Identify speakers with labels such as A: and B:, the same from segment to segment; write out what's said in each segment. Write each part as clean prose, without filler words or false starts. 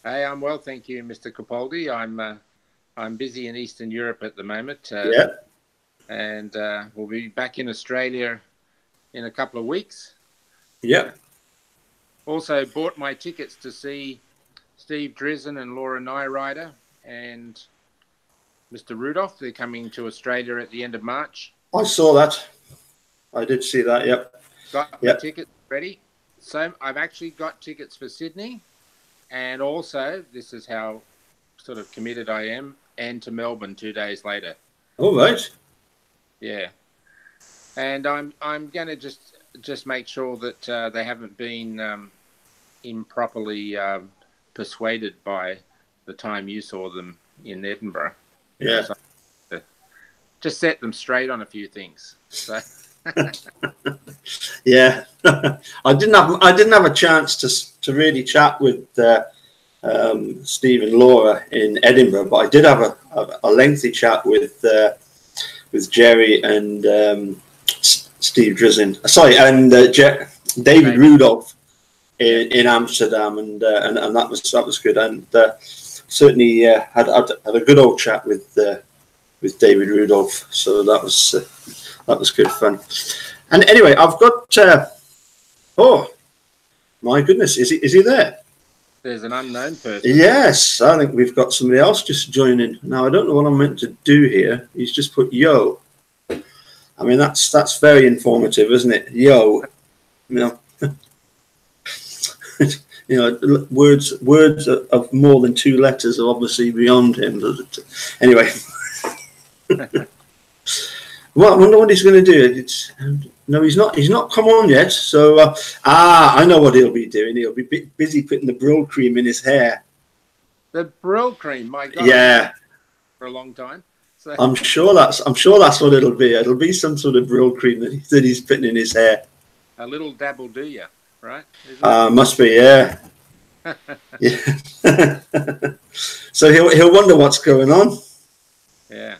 A: Hey, I'm well, thank you, Mr. Capaldi. I'm busy in Eastern Europe at the moment,
B: Yeah,
A: and we'll be back in Australia in a couple of weeks.
B: yeah.
A: Also, bought my tickets to see Steve Drizzen and Laura Nyrider and Mr. Rudolph. They're coming to Australia at the end of March.
B: I saw that. I did see that. Yep,
A: Got the
B: yep.
A: tickets ready. So I've actually got tickets for Sydney, and also this is how sort of committed I am, and to Melbourne 2 days later.
B: All right.
A: Yeah. And I'm going to just make sure that they haven't been improperly persuaded by the time you saw them in Edinburgh.
B: Yeah.
A: So just set them straight on a few things. So
B: Yeah. I didn't have a chance to really chat with Steve and Laura in Edinburgh, but I did have a lengthy chat with Jerry and Steve Drizzen. Sorry, and David Rudolph in Amsterdam, and that was good, and certainly had a good old chat with David Rudolph. So that was good fun. And anyway, I've got oh my goodness, is he there?
A: There's an unknown person.
B: Yes, I think we've got somebody else just joining. Now I don't know what I'm meant to do here. He's just put yo. I mean that's very informative, isn't it? Yo, you know, words of more than two letters are obviously beyond him. Anyway, well, I wonder what he's going to do. No, he's not. He's not come on yet. So I know what he'll be doing. He'll be busy putting the Brill cream in his hair.
A: The Brill cream, my God.
B: Yeah,
A: for a long time. So
B: I'm sure that's what it'll be. It'll be some sort of Brill cream that he's putting in his hair.
A: A little dabble, do you? Right?
B: Must be, yeah. Yeah. So he'll wonder what's going on.
A: Yeah.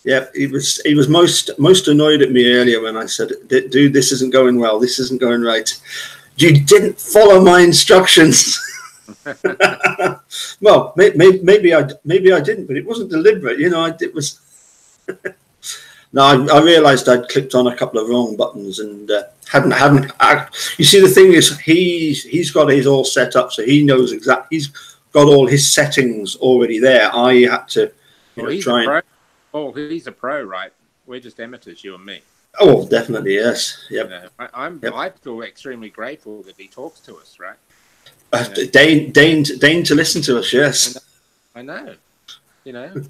B: Yeah, he was most annoyed at me earlier when I said, "Dude, this isn't going well. This isn't going right. You didn't follow my instructions." Well, maybe I didn't, but it wasn't deliberate. You know, it was. No, I realised I'd clicked on a couple of wrong buttons and hadn't. You see, the thing is, he's got his all set up, so he knows exactly. He's got all his settings already there. I had to try and.
A: Oh, he's a pro, right? We're just amateurs, you and me.
B: Oh, definitely, yes. Yep.
A: You know, I feel extremely grateful that he talks to us, right?
B: Deign to listen to us, yes.
A: I know. You know,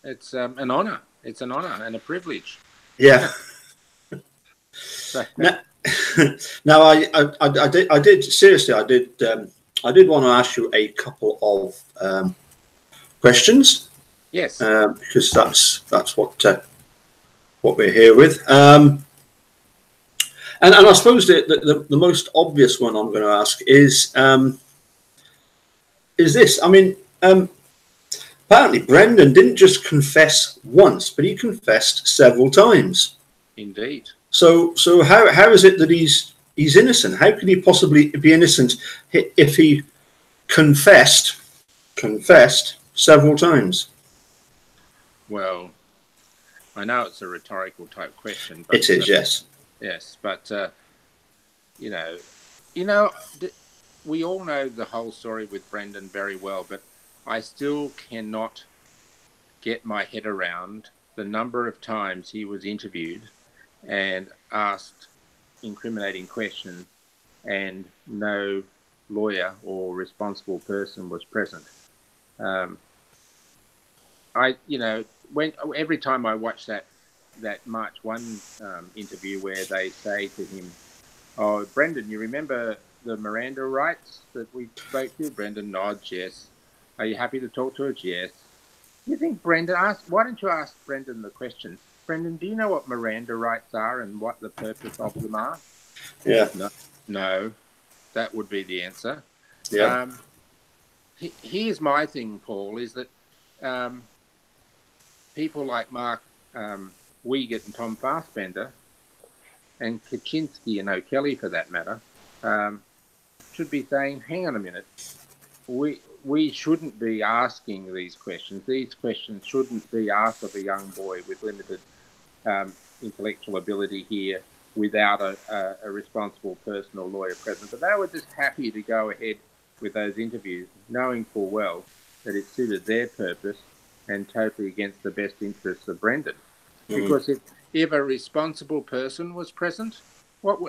A: it's an honour. It's an honour and a privilege.
B: Yeah. Now I did seriously. I did want to ask you a couple of questions.
A: Yes.
B: Because that's what we're here with. And I suppose the most obvious one I'm going to ask is this. I mean, apparently Brendan didn't just confess once, but he confessed several times.
A: Indeed.
B: So how is it that he's innocent? How could he possibly be innocent if he confessed several times?
A: Well, I know it's a rhetorical type question. But,
B: it is, yes.
A: Yes, but you know, we all know the whole story with Brendan very well, but I still cannot get my head around the number of times he was interviewed and asked incriminating questions, and no lawyer or responsible person was present. Every time I watch that March 1 interview where they say to him, "Oh, Brendan, you remember the Miranda rights that we spoke to?" Brendan nods, yes. "Are you happy to talk to us?" Yes. You think Brendan why don't you ask Brendan the question, "Brendan, do you know what Miranda rights are and what the purpose of them are?"
B: Yeah.
A: No, that would be the answer.
B: Yeah.
A: Here's my thing, Paul, is that people like Mark Wiegert and Tom Fassbender, and Kaczynski and O'Kelly for that matter, should be saying, hang on a minute, we shouldn't be asking these questions. These questions shouldn't be asked of a young boy with limited intellectual ability here without a responsible person or lawyer present. But they were just happy to go ahead with those interviews, knowing full well that it suited their purpose and totally against the best interests of Brendan. Because if a responsible person was present,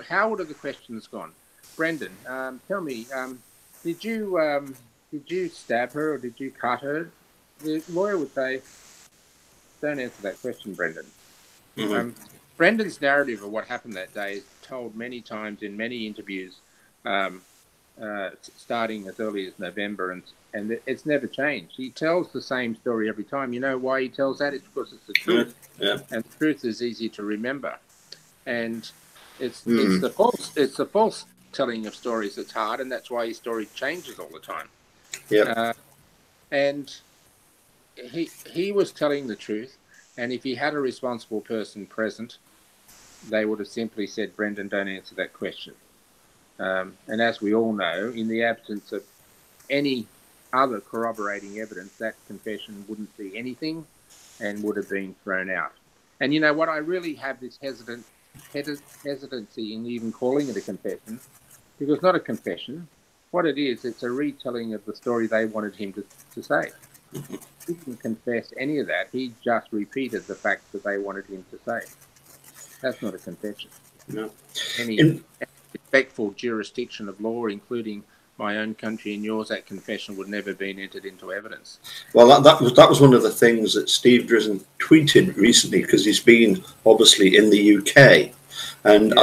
A: how would have the questions gone? Brendan, tell me, did you stab her or did you cut her? The lawyer would say, don't answer that question, Brendan. Brendan's narrative of what happened that day is told many times in many interviews, starting as early as November, and it's never changed. He tells the same story every time. You know why he tells that? It's because it's the truth.
B: Yeah.
A: And the truth is easy to remember. And it's the false telling of stories that's hard, and that's why his story changes all the time.
B: Yeah.
A: And he was telling the truth, and if he had a responsible person present, they would have simply said, Brendan, don't answer that question. And as we all know, in the absence of any other corroborating evidence, that confession wouldn't be anything and would have been thrown out. And you know what? I really have this hesitancy in even calling it a confession, because it's not a confession. What it is, it's a retelling of the story they wanted him to say. He didn't confess any of that. He just repeated the facts that they wanted him to say. That's not a confession.
B: No.
A: Any respectful jurisdiction of law, including my own country and yours, that confession would never have been entered into evidence.
B: Well, that was one of the things that Steve Drizzen tweeted recently, because he's been obviously in the UK, and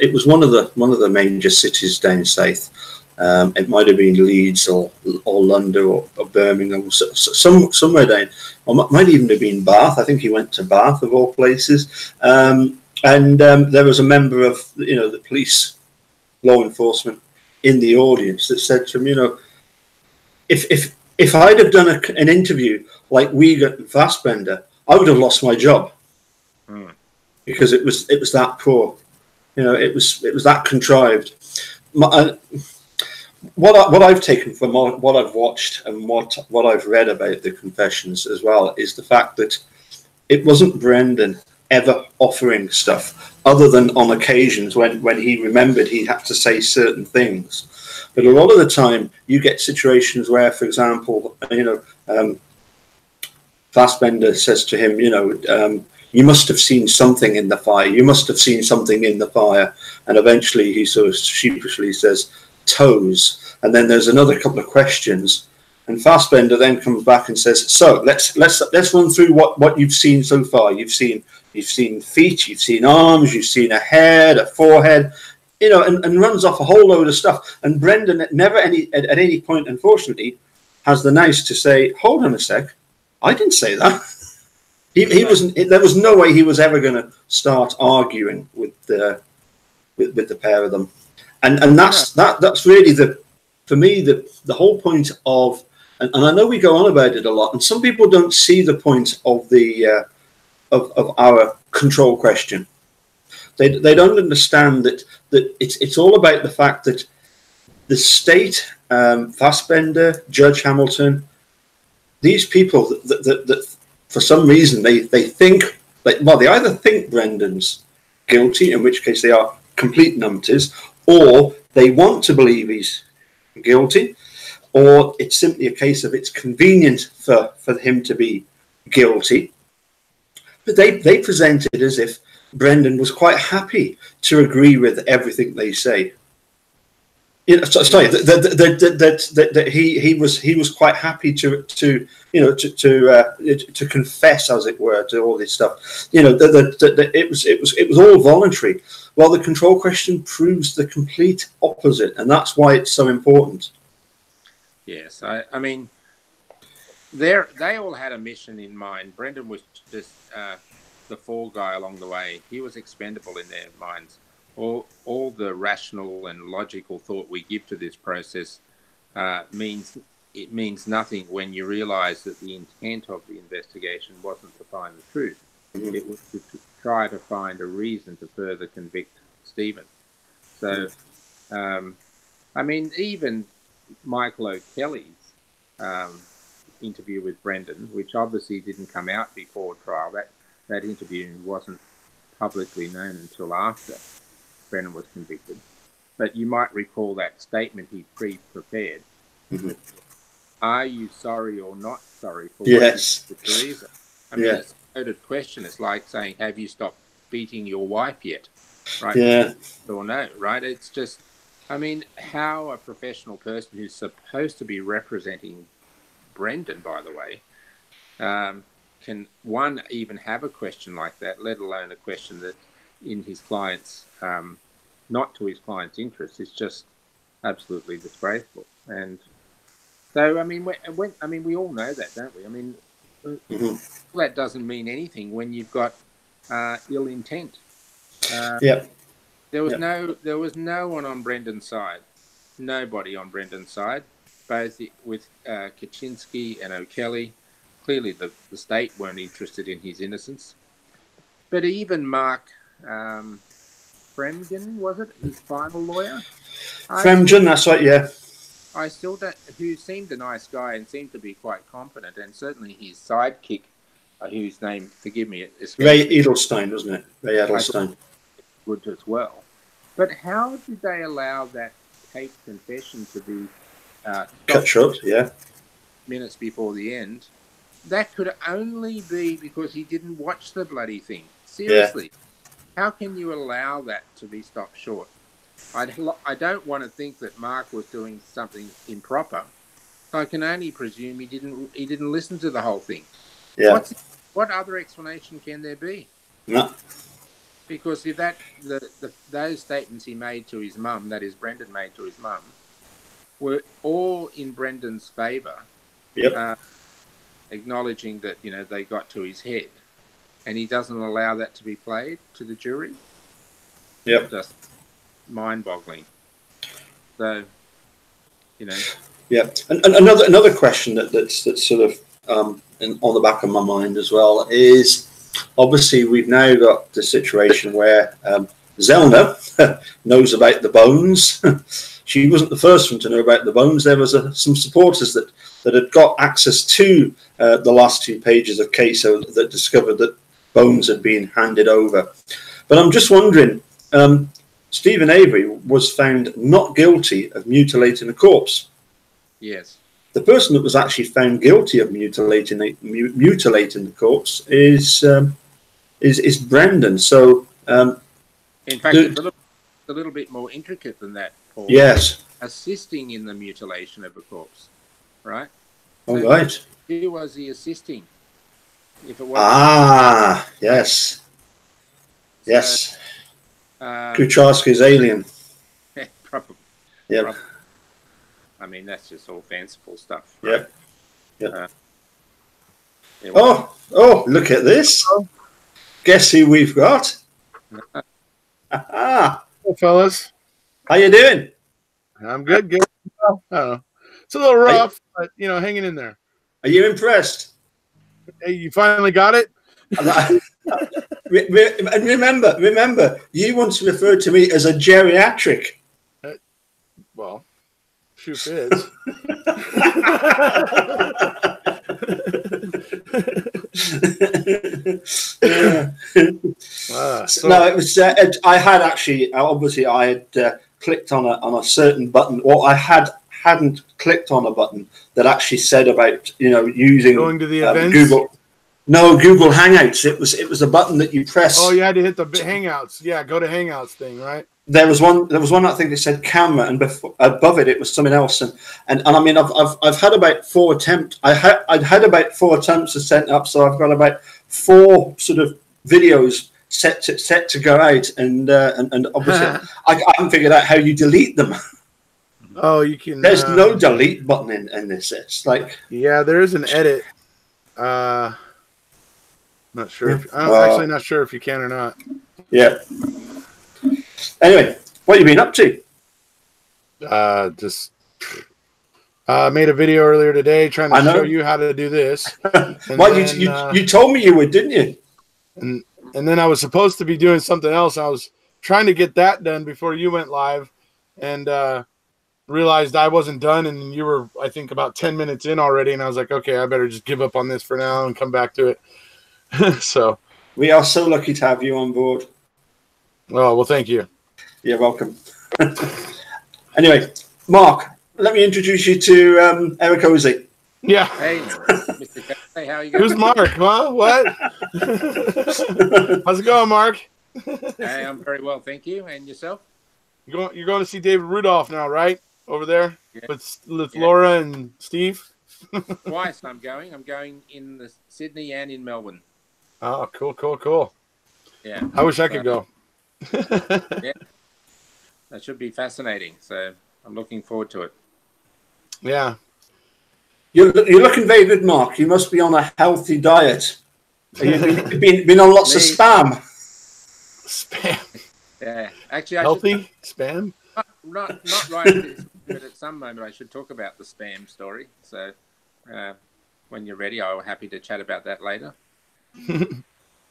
B: it was one of the major cities down south. It might have been Leeds or London or Birmingham, somewhere down, or might even have been Bath. I think he went to Bath of all places. And there was a member of the police, law enforcement, in the audience that said to him, if I'd have done an interview like Wiegert and Fassbender, I would have lost my job, because it was that poor, it was that contrived. What I've taken from what I've watched and what I've read about the confessions as well is the fact that it wasn't Brendan ever offering stuff, other than on occasions when he remembered he had to say certain things. But a lot of the time you get situations where, for example, Fassbender says to him, you must have seen something in the fire. You must have seen something in the fire. And eventually he sort of sheepishly says, toes. And then there's another couple of questions. And Fassbender then comes back and says, so let's run through what you've seen so far. You've seen feet, you've seen arms, you've seen a head, a forehead, and runs off a whole load of stuff. And Brendan never at any point, unfortunately, has the nous to say, hold on a sec, I didn't say that. He wasn't. There was no way he was ever going to start arguing with the pair of them. And that's really for me the whole point of, and I know we go on about it a lot, and some people don't see the point of the of our control question. They don't understand that it's all about the fact that the state, Fassbender, Judge Hamilton, these people that for some reason they think, they either think Brendan's guilty, in which case they are complete numpties, or they want to believe he's guilty, or it's simply a case of it's convenient for him to be guilty. But they present it as if Brendan was quite happy to agree with everything they say. Sorry, that he was quite happy to confess, as it were, to all this stuff. It was all voluntary. Well, the control question proves the complete opposite, and that's why it's so important.
A: Yes, I mean, they all had a mission in mind. Brendan was just the fall guy along the way. He was expendable in their minds. All the rational and logical thought we give to this process means nothing when you realise that the intent of the investigation wasn't to find the truth. It was to try to find a reason to further convict Stephen. So, I mean, even Michael O'Kelly's interview with Brendan, which obviously didn't come out before trial. That interview wasn't publicly known until after Brendan was convicted. But you might recall that statement he pre-prepared.
B: Mm-hmm.
A: Are you sorry or not sorry for
B: yes.
A: what you did to Teresa? I mean, it's a loaded question. It's like saying, have you stopped beating your wife yet? Right?
B: Yeah.
A: Or no, right? It's just, I mean, how a professional person who's supposed to be representing Brendan, by the way, can one even have a question like that, let alone a question that in his client's, not to his client's interest, is just absolutely disgraceful. And so, I mean, we all know that, don't we? I mean, that doesn't mean anything when you've got ill intent. There was no one on Brendan's side, nobody on Brendan's side, both with Kaczynski and O'Kelly. Clearly, the state weren't interested in his innocence. But even Mark Fremgen, was it, his final lawyer?
B: Fremgen, that's right, yeah.
A: I still don't, who seemed a nice guy and seemed to be quite competent, and certainly his sidekick, whose name, forgive me,
B: Ray Edelstein, wasn't it? Ray Edelstein.
A: Good as well. But how did they allow that taped confession to be
B: cut short, yeah,
A: minutes before the end? That could only be because he didn't watch the bloody thing. Seriously. Yeah. How can you allow that to be stopped short? I don't want to think that Mark was doing something improper. I can only presume he didn't listen to the whole thing.
B: Yeah.
A: What other explanation can there be?
B: No.
A: Because if those statements he made to his mum, that is Brendan made to his mum, were all in Brendan's favour.
B: Yep.
A: Acknowledging that, they got to his head, and he doesn't allow that to be played to the jury.
B: Yep.
A: Just mind-boggling. So,
B: Yeah. And another question that's sort of on the back of my mind as well is, obviously we've now got the situation where Zellner knows about the bones. She wasn't the first one to know about the bones. There was some supporters that had got access to the last 2 pages of Queso that discovered that bones had been handed over. But I'm just wondering, Stephen Avery was found not guilty of mutilating a corpse.
A: Yes.
B: The person that was actually found guilty of mutilating the corpse is Brendan. So,
A: in fact, it's a little bit more intricate than that, Paul.
B: Yes.
A: Assisting in the mutilation of a corpse, right?
B: All right.
A: Who was he assisting? If it was
B: yes. Yes. Kucharski's alien.
A: Probably.
B: Yeah.
A: Probably. I mean, that's just all fanciful stuff.
B: Right? Yeah. Oh, look at this. Guess who we've got?
C: Hey, fellas.
B: How you doing?
C: I'm good. I don't know. It's a little rough, but, hanging in there.
B: Are you impressed?
C: Hey, you finally got it?
B: And remember, you once referred to me as a geriatric.
C: Well, shoe fits.
B: No, it was. I had actually, obviously, I had clicked on a certain button, or I hadn't clicked on a button that actually said about using
C: going to the events?
B: Google. No, Google Hangouts. It was a button that you press.
C: Oh, you had to hit the Hangouts. Yeah, go to Hangouts thing, right?
B: There was one. I think that said camera, and above it was something else. And I mean, I've had about 4 attempts. I'd had about 4 attempts to set up, so I've got about 4 sort of videos set to go out, and obviously I haven't figured out how you delete them.
C: Oh, you can.
B: There's no delete button in this. It's like,
C: yeah, there is an edit. Not sure. I'm actually not sure if you can or not.
B: Yeah. Anyway, what have you been up to?
C: Just made a video earlier today trying to show you how to do this.
B: Well, you told me you would, didn't you?
C: And then I was supposed to be doing something else. I was trying to get that done before you went live, and realized I wasn't done, and you were, I think, about 10 minutes in already, and I was like, okay, I better just give up on this for now and come back to it. So
B: we are so lucky to have you on board.
C: well, thank you.
B: You're welcome. Anyway, Mark, let me introduce you to Erekose.
C: Yeah.
A: Hey, Mr. Dassey, how are you going?
C: Who's Mark? Huh? What? How's it going, Mark?
A: Hey, I'm very well, thank you. And yourself?
C: You're going to see David Rudolph now, right? Over there
A: Yeah.
C: with Laura and Steve?
A: Twice I'm going. I'm going in Sydney and in Melbourne.
C: Oh, cool.
A: Yeah.
C: I wish I could go.
A: Yeah. That should be fascinating. So I'm looking forward to it.
C: Yeah.
B: You're looking very good, Mark. You must be on a healthy diet. You've been on lots of spam.
C: Spam.
A: Yeah. Actually,
C: healthy spam?
A: Not right at this, but at some moment I should talk about the spam story. So when you're ready, I'm happy to chat about that later.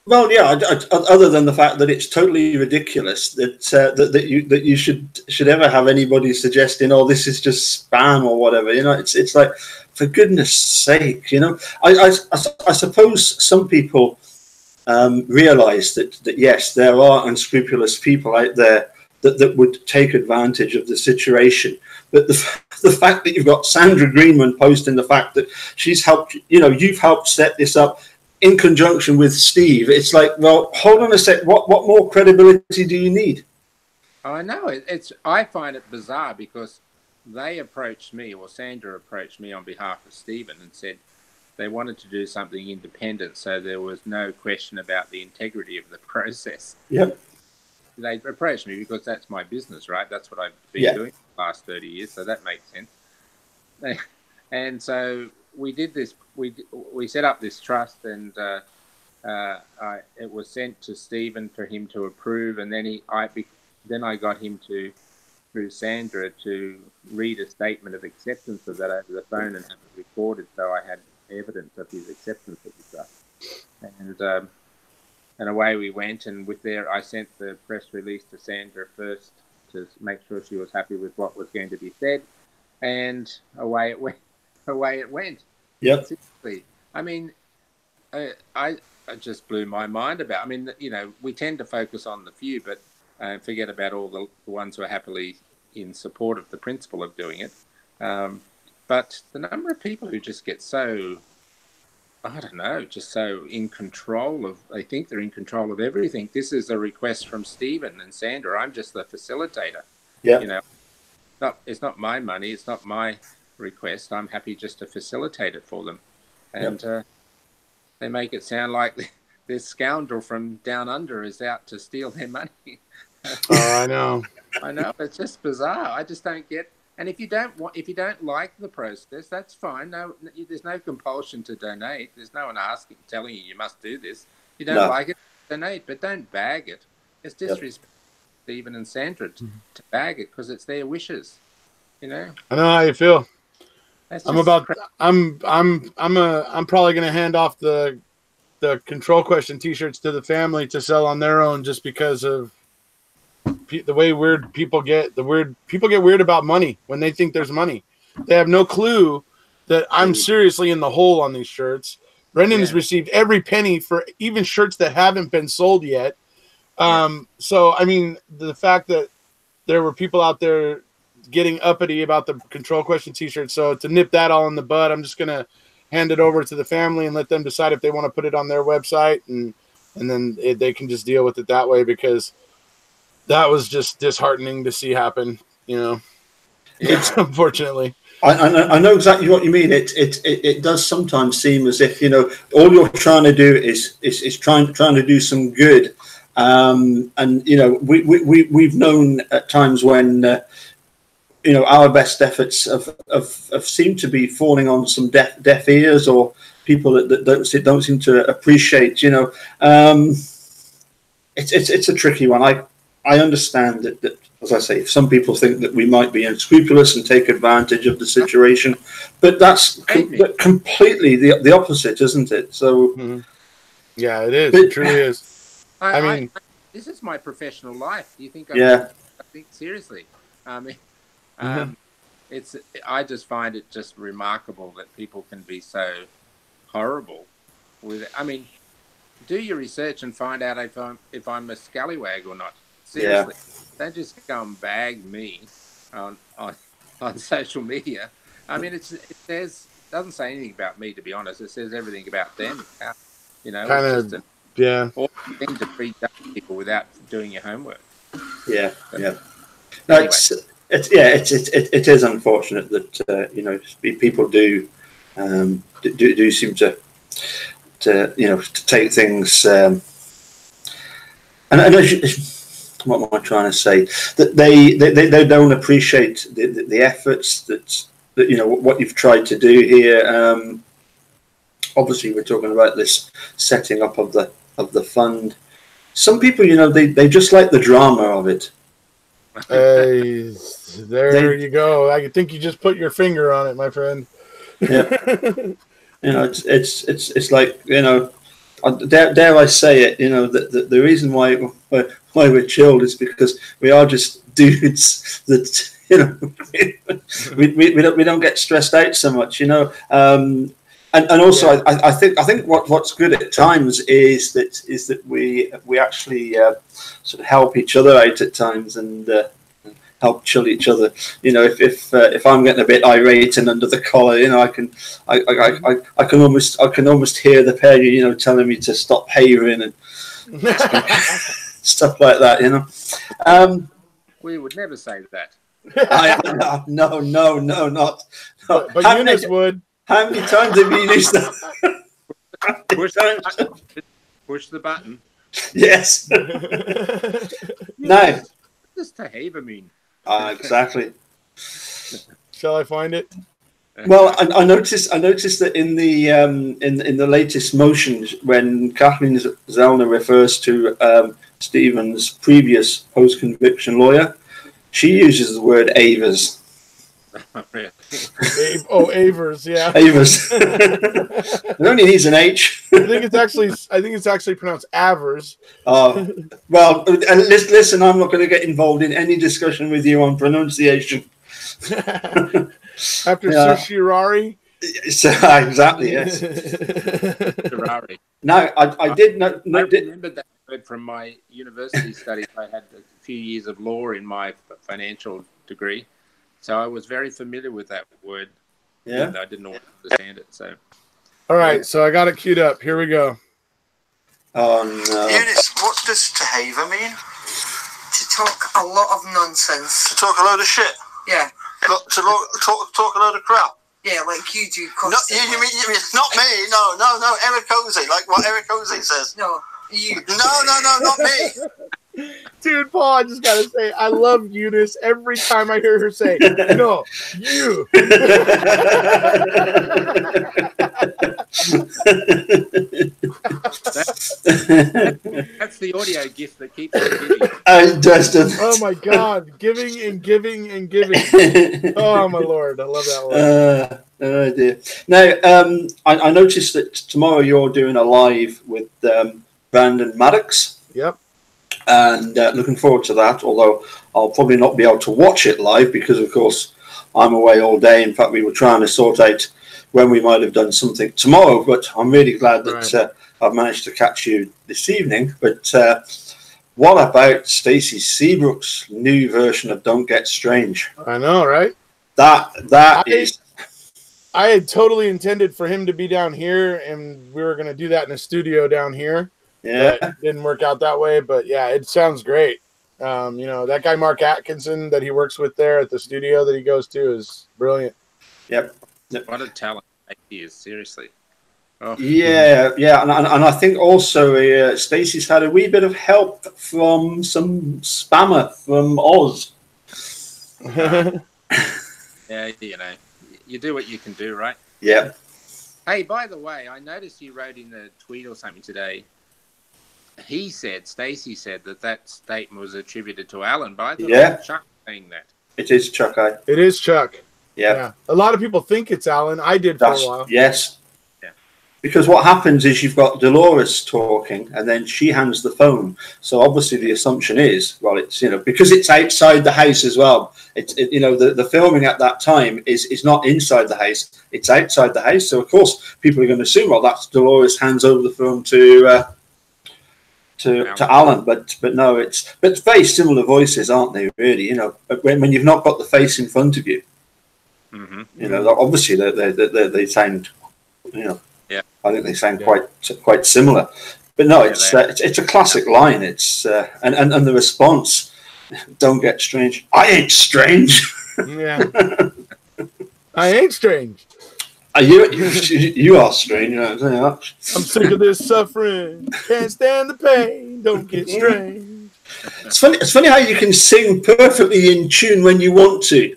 B: Well, yeah. Other than the fact that it's totally ridiculous that you should ever have anybody suggesting, "Oh, this is just spam" or whatever. You know, it's like, for goodness sake, you know. I suppose some people realize that yes, there are unscrupulous people out there that would take advantage of the situation. But the fact that you've got Sandra Greenman posting the fact that she's helped, you know, you've helped set this up in conjunction with Steve, it's like, well, hold on a sec. What more credibility do you need?
A: I know I find it bizarre because they approached me, or Sandra approached me on behalf of Stephen and said they wanted to do something independent, so there was no question about the integrity of the process.
B: Yep.
A: They approached me because that's my business, right? That's what I've been doing for the last 30 years, so that makes sense. And so we did this. We set up this trust, and it was sent to Stephen for him to approve, and then I got him through Sandra to read a statement of acceptance of that over the phone and have it recorded, so I had evidence of his acceptance of the trust. And away we went, and I sent the press release to Sandra first to make sure she was happy with what was going to be said, and away it went.
B: Yep.
A: Seriously. I mean, I just blew my mind about. I mean, you know, we tend to focus on the few, but forget about all the ones who are happily in support of the principle of doing it. But the number of people who just get so, I don't know, just so in control of, they think they're in control of everything. This is a request from Stephen and Sandra. I'm just the facilitator.
B: Yeah.
A: You know, it's not my money. It's not my request. I'm happy just to facilitate it for them. And they make it sound like this scoundrel from down under is out to steal their money.
C: Oh, I know.
A: I know. It's just bizarre. I just don't get. And if you don't like the process, that's fine. No, there's no compulsion to donate. There's no one telling you must do this. You don't like it, donate, but don't bag it. It's disrespectful to Stephen and Sandra to bag it because it's their wishes. You know. I
C: know how you feel. I'm probably going to hand off the control question T-shirts to the family to sell on their own, just because of the way people get weird about money when they think there's money. They have no clue that I'm seriously in the hole on these shirts. Brendan has received every penny for even shirts that haven't been sold yet. So, I mean, the fact that there were people out there getting uppity about the control question T-shirt. So to nip that all in the bud, I'm just going to hand it over to the family and let them decide if they want to put it on their website, and then they can just deal with it that way, because that was just disheartening to see happen, you know. It's unfortunately.
B: I know exactly what you mean. It does sometimes seem as if, you know, all you're trying to do is trying to do some good, and you know, we've known at times when you know, our best efforts have seemed to be falling on some deaf ears, or people that don't seem to appreciate. You know, it's a tricky one. I understand that, as I say, some people think that we might be unscrupulous and take advantage of the situation, but that's completely the opposite, isn't it? So,
C: yeah, it is. It truly is.
A: I mean, this is my professional life. Do you think? I think seriously. I mean, I just find it just remarkable that people can be so horrible with it. I mean, do your research and find out if I'm a scallywag or not. Seriously, don't just go and bag me on social media. I mean, it doesn't say anything about me, to be honest. It says everything about them. You know,
C: Kind
A: it's
C: of,
A: just an
C: yeah.
A: awful thing to treat people without doing your homework.
B: Yeah,
A: But
B: yeah. No,
A: anyway.
B: it is unfortunate that you know, people do seem to you know, to take things and what am I trying to say, that they don't appreciate the efforts that you know, what you've tried to do here. Obviously we're talking about this setting up of the fund. Some people, you know, they just like the drama of it.
C: There you go. I think you just put your finger on it, my friend.
B: Yeah. You know, it's like, you know, dare I say it, you know, the reason why we're chilled is because we are just dudes that, you know, we don't get stressed out so much, you know. And also, yeah. I think what's good at times is that we actually sort of help each other out at times and help chill each other. You know, if I'm getting a bit irate and under the collar, you know, I can almost hear the pair, you know, telling me to stop havering and stuff like that. You know,
A: we would never say that.
B: No, not.
C: But Eunice would.
B: How many times have you used that?
A: Push the button.
B: Yes. No.
A: What does Taheva mean?
B: Exactly.
C: Shall I find it?
B: Well, I noticed that in the latest motions, when Kathleen Zellner refers to Stephen's previous post-conviction lawyer, she uses the word Avers.
C: Avers, yeah.
B: Avers. It only needs an H.
C: I think it's actually pronounced Avers.
B: Oh, well, listen, I'm not going to get involved in any discussion with you on pronunciation.
C: After Sushirari?
B: Exactly, yes. No, I did not.
A: I remembered that word from my university studies. I had a few years of law in my financial degree. So I was very familiar with that word.
B: Yeah.
A: I didn't understand it. So.
C: All right. So I got it queued up. Here we go.
B: Oh, no.
D: Eunice, what does Taheva mean?
E: To talk a lot of nonsense.
D: To talk a load of shit?
E: Yeah.
D: To talk a load of crap?
E: Yeah, like you do.
D: No, you mean not me? No. Erekose, like what Erekose says.
E: No, you.
D: No, not me.
C: Dude, Paul, I just gotta say, I love Eunice every time I hear her say, "No, you."
A: That's the audio gift that keeps on
B: Justin.
C: Oh my God, giving and giving and giving. Oh my Lord, I love that one.
B: Oh dear. Now, I noticed that tomorrow you're doing a live with Brandon Maddox.
C: Yep.
B: And looking forward to that, although I'll probably not be able to watch it live because, of course, I'm away all day. In fact, we were trying to sort out when we might have done something tomorrow, but I'm really glad that I've managed to catch you this evening. But what about Stacey Seabrook's new version of Don't Get Strange?
C: I know, right?
B: That is...
C: I had totally intended for him to be down here, and we were going to do that in a studio down here.
B: Yeah,
C: it didn't work out that way, but yeah, it sounds great. You know, that guy Mark Atkinson that he works with there at the studio that he goes to is brilliant.
B: Yep.
A: What a talent he is, seriously. Oh.
B: Yeah, and I think also Stacey's had a wee bit of help from some spammer from Oz.
A: Yeah, you know, you do what you can do, right?
B: Yeah.
A: Hey, by the way, I noticed you wrote in the tweet or something today. Stacey said that statement was attributed to Alan, but I thought it was Chuck saying that.
B: It is Chuck.
C: It is Chuck.
B: Yeah.
C: A lot of people think it's Alan. I did for a while.
B: Yes. because what happens is you've got Dolores talking, and then she hands the phone. So obviously the assumption is, well, it's, you know, because it's outside the house as well. You know, the filming at that time is not inside the house; it's outside the house. So of course people are going to assume, well, that's Dolores hands over the phone to Alan, but no, it's very similar voices, aren't they? Really, you know, when you've not got the face in front of you, you know, obviously they sound, you know.
A: Yeah,
B: I think they sound quite similar, but no, it's a classic line. It's and the response, "Don't get strange." I ain't strange.
C: Yeah, I ain't strange.
B: You are strange. You know,
C: I'm sick of this suffering. Can't stand the pain. Don't get strange.
B: It's funny how you can sing perfectly in tune when you want to.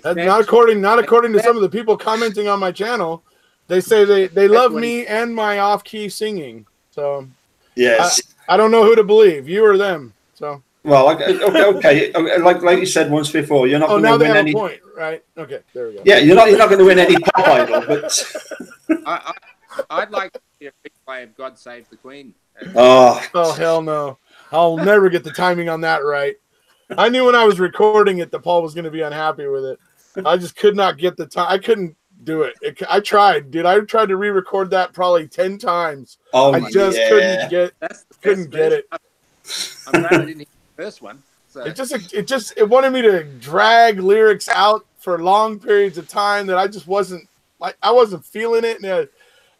C: Not according to some of the people commenting on my channel. They say they love me and my off-key singing. So
B: yes,
C: I don't know who to believe, you or them. So
B: well, okay. Like you said once before, you're not going to win any
C: point, right? Okay, there we go.
B: Yeah, you're not going to win any pop idol, but
A: I'd like to see a replay of "God Save the Queen."
B: Oh
C: hell no! I'll never get the timing on that right. I knew when I was recording it that Paul was going to be unhappy with it. I just could not get the time. I couldn't do it. I tried, dude. I tried to re-record that probably 10 times. I just couldn't get it.
A: I'm glad I didn't hear the first one. So.
C: It wanted me to drag lyrics out for long periods of time that I just wasn't feeling it, and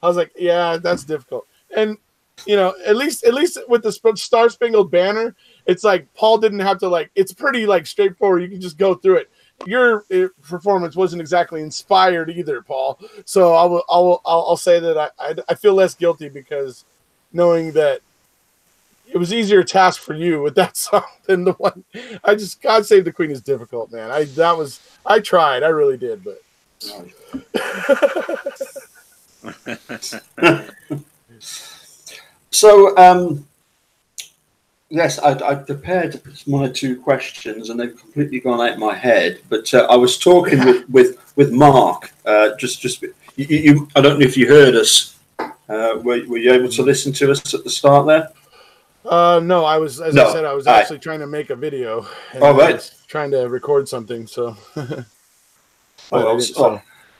C: I was like, yeah, that's difficult. And you know, at least with the Star Spangled Banner, it's like Paul didn't have to it's pretty straightforward. You can just go through it. Your performance wasn't exactly inspired either, Paul. So I'll say that I feel less guilty because knowing that it was easier task for you with that song than the one. God Save the Queen is difficult, man. I tried, I really did, but.
B: So yes, I prepared one or two questions, and they've completely gone out of my head. But I was talking with Mark. Just you. I don't know if you heard us. Were you able to listen to us at the start there?
C: No, I was. As I said, I was actually trying to make a video. And I was trying to record something. So.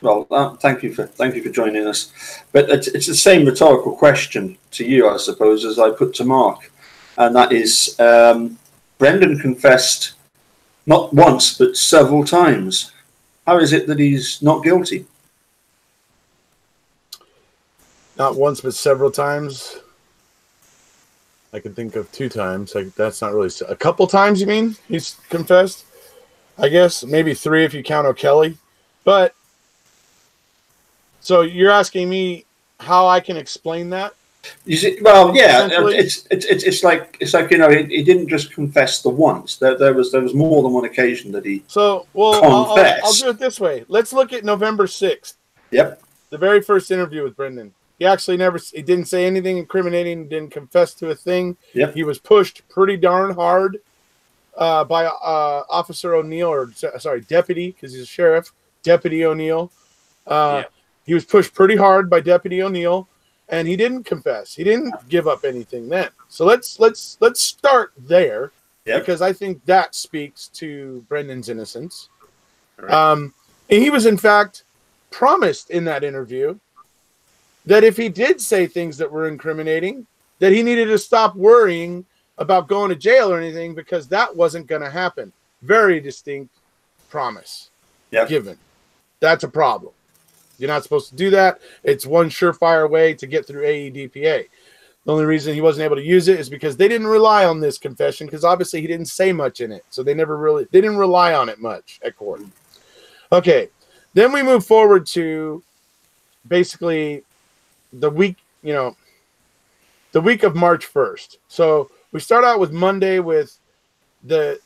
B: Well, thank you for joining us. But it's the same rhetorical question to you, I suppose, as I put to Mark, and that is, Brendan confessed not once but several times. How is it that he's not guilty?
C: Not once but several times. I can think of 2 times. That's not really a couple times. You mean he's confessed? I guess maybe 3 if you count O'Kelly, but. So you're asking me how I can explain that?
B: You see, well, yeah, it's like you know, he didn't just confess the once. There was more than one occasion that he.
C: So confessed. I'll do it this way. Let's look at November 6th.
B: Yep.
C: The very first interview with Brendan. He actually he didn't say anything incriminating. Didn't confess to a thing.
B: Yep.
C: He was pushed pretty darn hard by Officer O'Neill, Deputy, because he's a sheriff. Deputy O'Neill. He was pushed pretty hard by Deputy O'Neill, and he didn't confess. He didn't give up anything then. So let's start there, because I think that speaks to Brendan's innocence. Right. And he was in fact promised in that interview that if he did say things that were incriminating, that he needed to stop worrying about going to jail or anything, because that wasn't going to happen. Very distinct promise given. That's a problem. You're not supposed to do that. It's one surefire way to get through AEDPA. The only reason he wasn't able to use it is because they didn't rely on this confession, because obviously he didn't say much in it. So they didn't rely on it much at court. Okay. Then we move forward to basically the week of March 1st. So we start out with Monday with the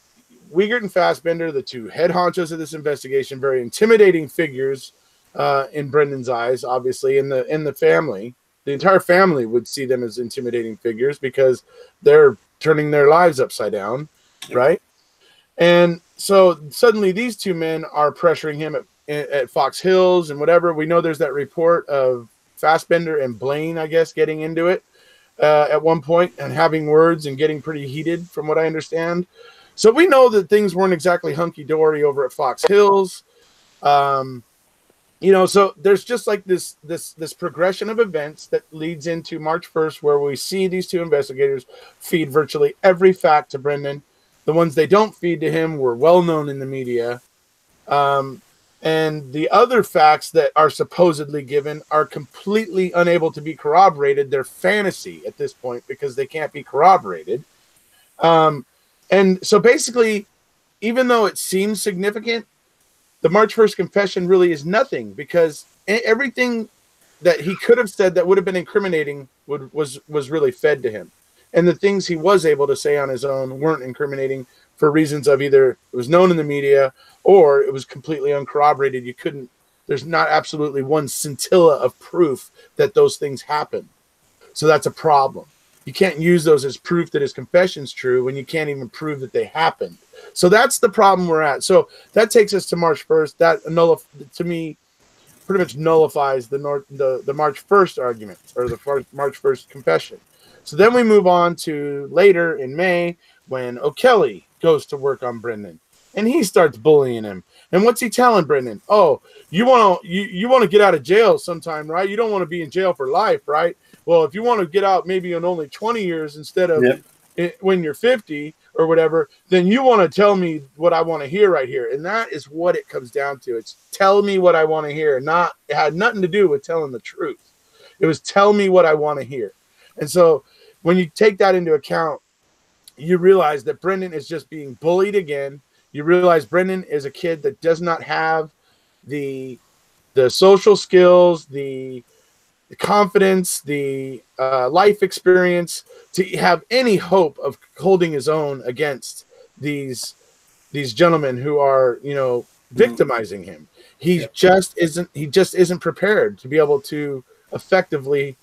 C: Wiegert and Fassbender, the 2 head honchos of this investigation, very intimidating figures. In Brendan's eyes, obviously, in the family, the entire family would see them as intimidating figures because they're turning their lives upside down, right? And so suddenly these 2 men are pressuring him at Fox Hills and whatever. We know there's that report of Fassbender and Blaine, I guess, getting into it at one point and having words and getting pretty heated, from what I understand. So we know that things weren't exactly hunky dory over at Fox Hills. So there's just like this progression of events that leads into March 1st, where we see these two investigators feed virtually every fact to Brendan. The ones they don't feed to him were well known in the media. And the other facts that are supposedly given are completely unable to be corroborated. They're fantasy at this point because they can't be corroborated. And so basically, even though it seems significant, the March 1st confession really is nothing, because everything that he could have said that would have been incriminating was really fed to him. And the things he was able to say on his own weren't incriminating for reasons of either it was known in the media or it was completely uncorroborated. There's not absolutely one scintilla of proof that those things happen. So that's a problem. You can't use those as proof that his confession's true when you can't even prove that they happened. So that's the problem we're at. So that takes us to March 1st. That to me pretty much nullifies the March 1st argument, or the March 1st confession. So then we move on to later in May, when O'Kelly goes to work on Brendan and he starts bullying him. And what's he telling Brendan? Oh, you want to get out of jail sometime, right? You don't want to be in jail for life, right? Well, if you want to get out maybe in only 20 years instead of when you're 50 or whatever, then you want to tell me what I want to hear right here. And that is what it comes down to. It's tell me what I want to hear. It had nothing to do with telling the truth. It was tell me what I want to hear. And so when you take that into account, you realize that Brendan is just being bullied again. You realize Brendan is a kid that does not have the social skills, the confidence, the life experience to have any hope of holding his own against these gentlemen who are, victimizing him. He just isn't prepared to be able to effectively,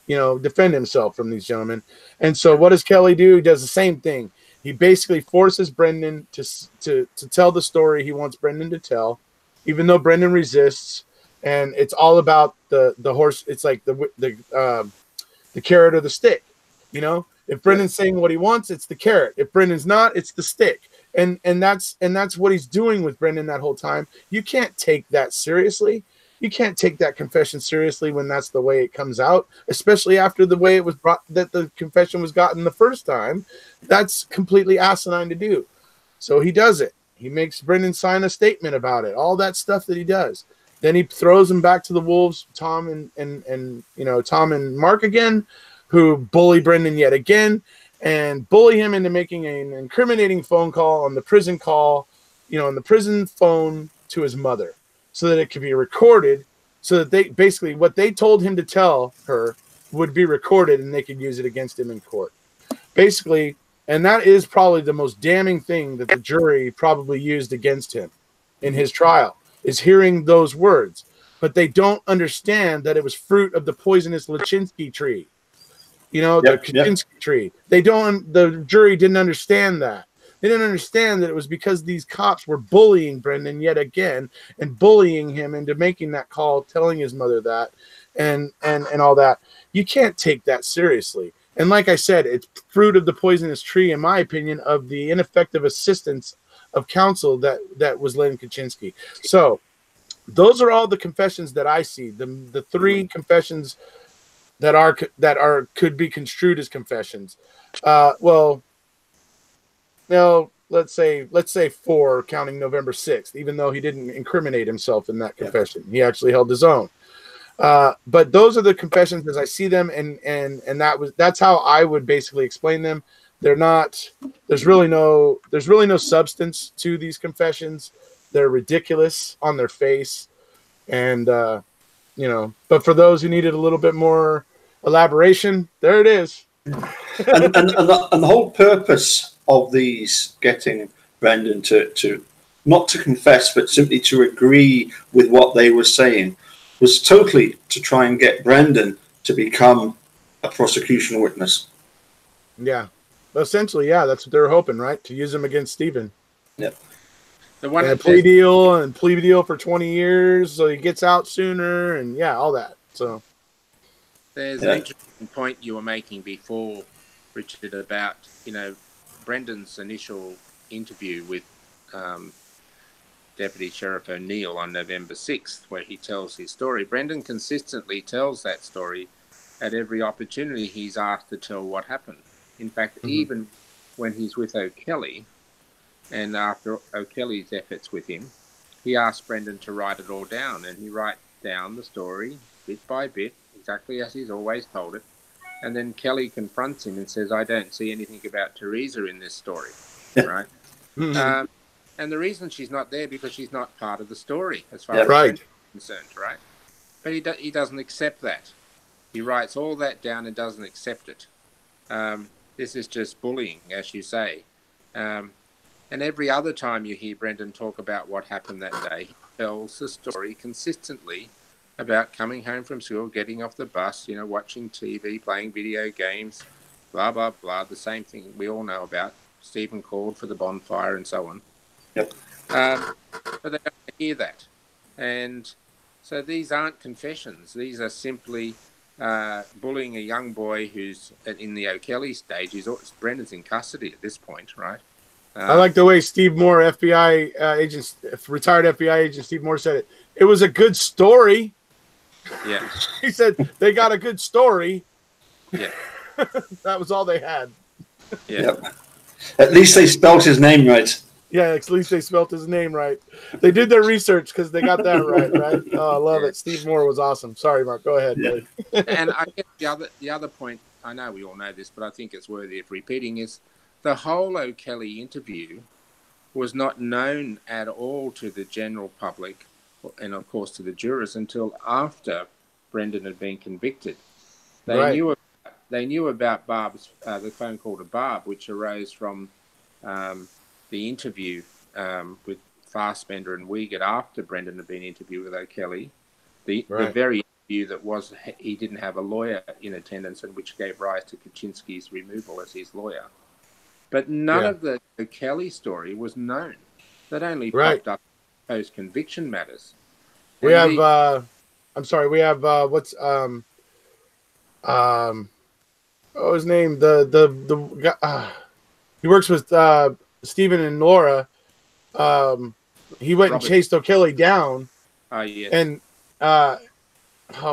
C: defend himself from these gentlemen. And so what does Kelly do? He does the same thing. He basically forces Brendan to tell the story he wants Brendan to tell, even though Brendan resists. And it's all about the horse. It's like the carrot or the stick. If Brendan's saying what he wants, it's the carrot. If Brendan's not, it's the stick. And that's what he's doing with Brendan that whole time. You can't take that seriously. You can't take that confession seriously when that's the way it comes out, especially after the way it was brought, that the confession was gotten the first time. That's completely asinine to do. So he does it. He makes Brendan sign a statement about it. All that stuff that he does. Then he throws him back to the wolves, Tom and Mark again, who bully Brendan yet again and bully him into making an incriminating phone call on the prison on the prison phone to his mother, so that it could be recorded, so that they basically what they told him to tell her would be recorded and they could use it against him in court. Basically, and that is probably the most damning thing that the jury probably used against him in his trial, is hearing those words. But they don't understand that it was fruit of the poisonous Lachinsky tree. The Kaczynski tree. The jury didn't understand that. They didn't understand that it was because these cops were bullying Brendan yet again and bullying him into making that call, telling his mother that and all that. You can't take that seriously. And like I said, it's fruit of the poisonous tree, in my opinion, of the ineffective assistance of counsel that was Len Kaczynski. So those are all the confessions that I see. The three confessions that could be construed as confessions. Let's say 4, counting November 6th, even though he didn't incriminate himself in that confession. He actually held his own. But those are the confessions as I see them, and that's how I would basically explain them. They're not. There's really no substance to these confessions. They're ridiculous on their face, and But for those who needed a little bit more elaboration, there it is.
B: and the whole purpose of these getting Brendan to not to confess, but simply to agree with what they were saying, was totally to try and get Brendan to become a prosecution witness.
C: Yeah. Essentially, yeah, that's what they were hoping, right? To use him against Stephen.
B: Yep.
C: A plea deal for 20 years, so he gets out sooner, and all that. So,
A: there's an interesting point you were making before, Richard, about, Brendan's initial interview with Deputy Sheriff O'Neill on November 6th, where he tells his story. Brendan consistently tells that story at every opportunity he's asked to tell what happened. In fact, even when he's with O'Kelly, and after O'Kelly's efforts with him, he asked Brendan to write it all down, and he writes down the story bit by bit, exactly as he's always told it. And then Kelly confronts him and says, I don't see anything about Teresa in this story, right? And the reason she's not there because she's not part of the story as far as Brendan's concerned, right? But he doesn't accept that. He writes all that down and doesn't accept it. This is just bullying, as you say. And every other time you hear Brendan talk about what happened that day, he tells the story consistently about coming home from school, getting off the bus, watching TV, playing video games, blah, blah, blah, the same thing we all know about. Stephen called for the bonfire and so on.
B: Yep.
A: But they don't hear that. And so these aren't confessions. These are simply bullying a young boy who's in the O'Kelly stage. Brendan's in custody at this point, right?
C: I like the way Steve Moore, FBI agent, retired FBI agent Steve Moore said it. It was a good story.
A: Yeah.
C: He said they got a good story.
A: Yeah.
C: That was all they had.
A: Yeah.
B: Yep. At least they spelled his name right.
C: Yeah, at least they spelled his name right. They did their research because they got that right? Oh, I love it. Steve Moore was awesome. Sorry, Mark. Go ahead.
B: Yeah.
A: And I guess the other point, I know we all know this, but I think it's worthy of repeating, is the whole O'Kelly interview was not known at all to the general public and, of course, to the jurors until after Brendan had been convicted. They knew about Barb's the phone call to Barb, which arose from the interview with Fassbender and Wiegert after Brendan had been interviewed with O'Kelly. The very interview that was he didn't have a lawyer in attendance, and which gave rise to Kaczynski's removal as his lawyer. But none of the O'Kelly story was known. That only popped up post-conviction matters.
C: We have, we have, what's, what was his name? The guy, he works with Stephen and Laura. He went and chased O'Kelly down.
A: Yes.
C: And, oh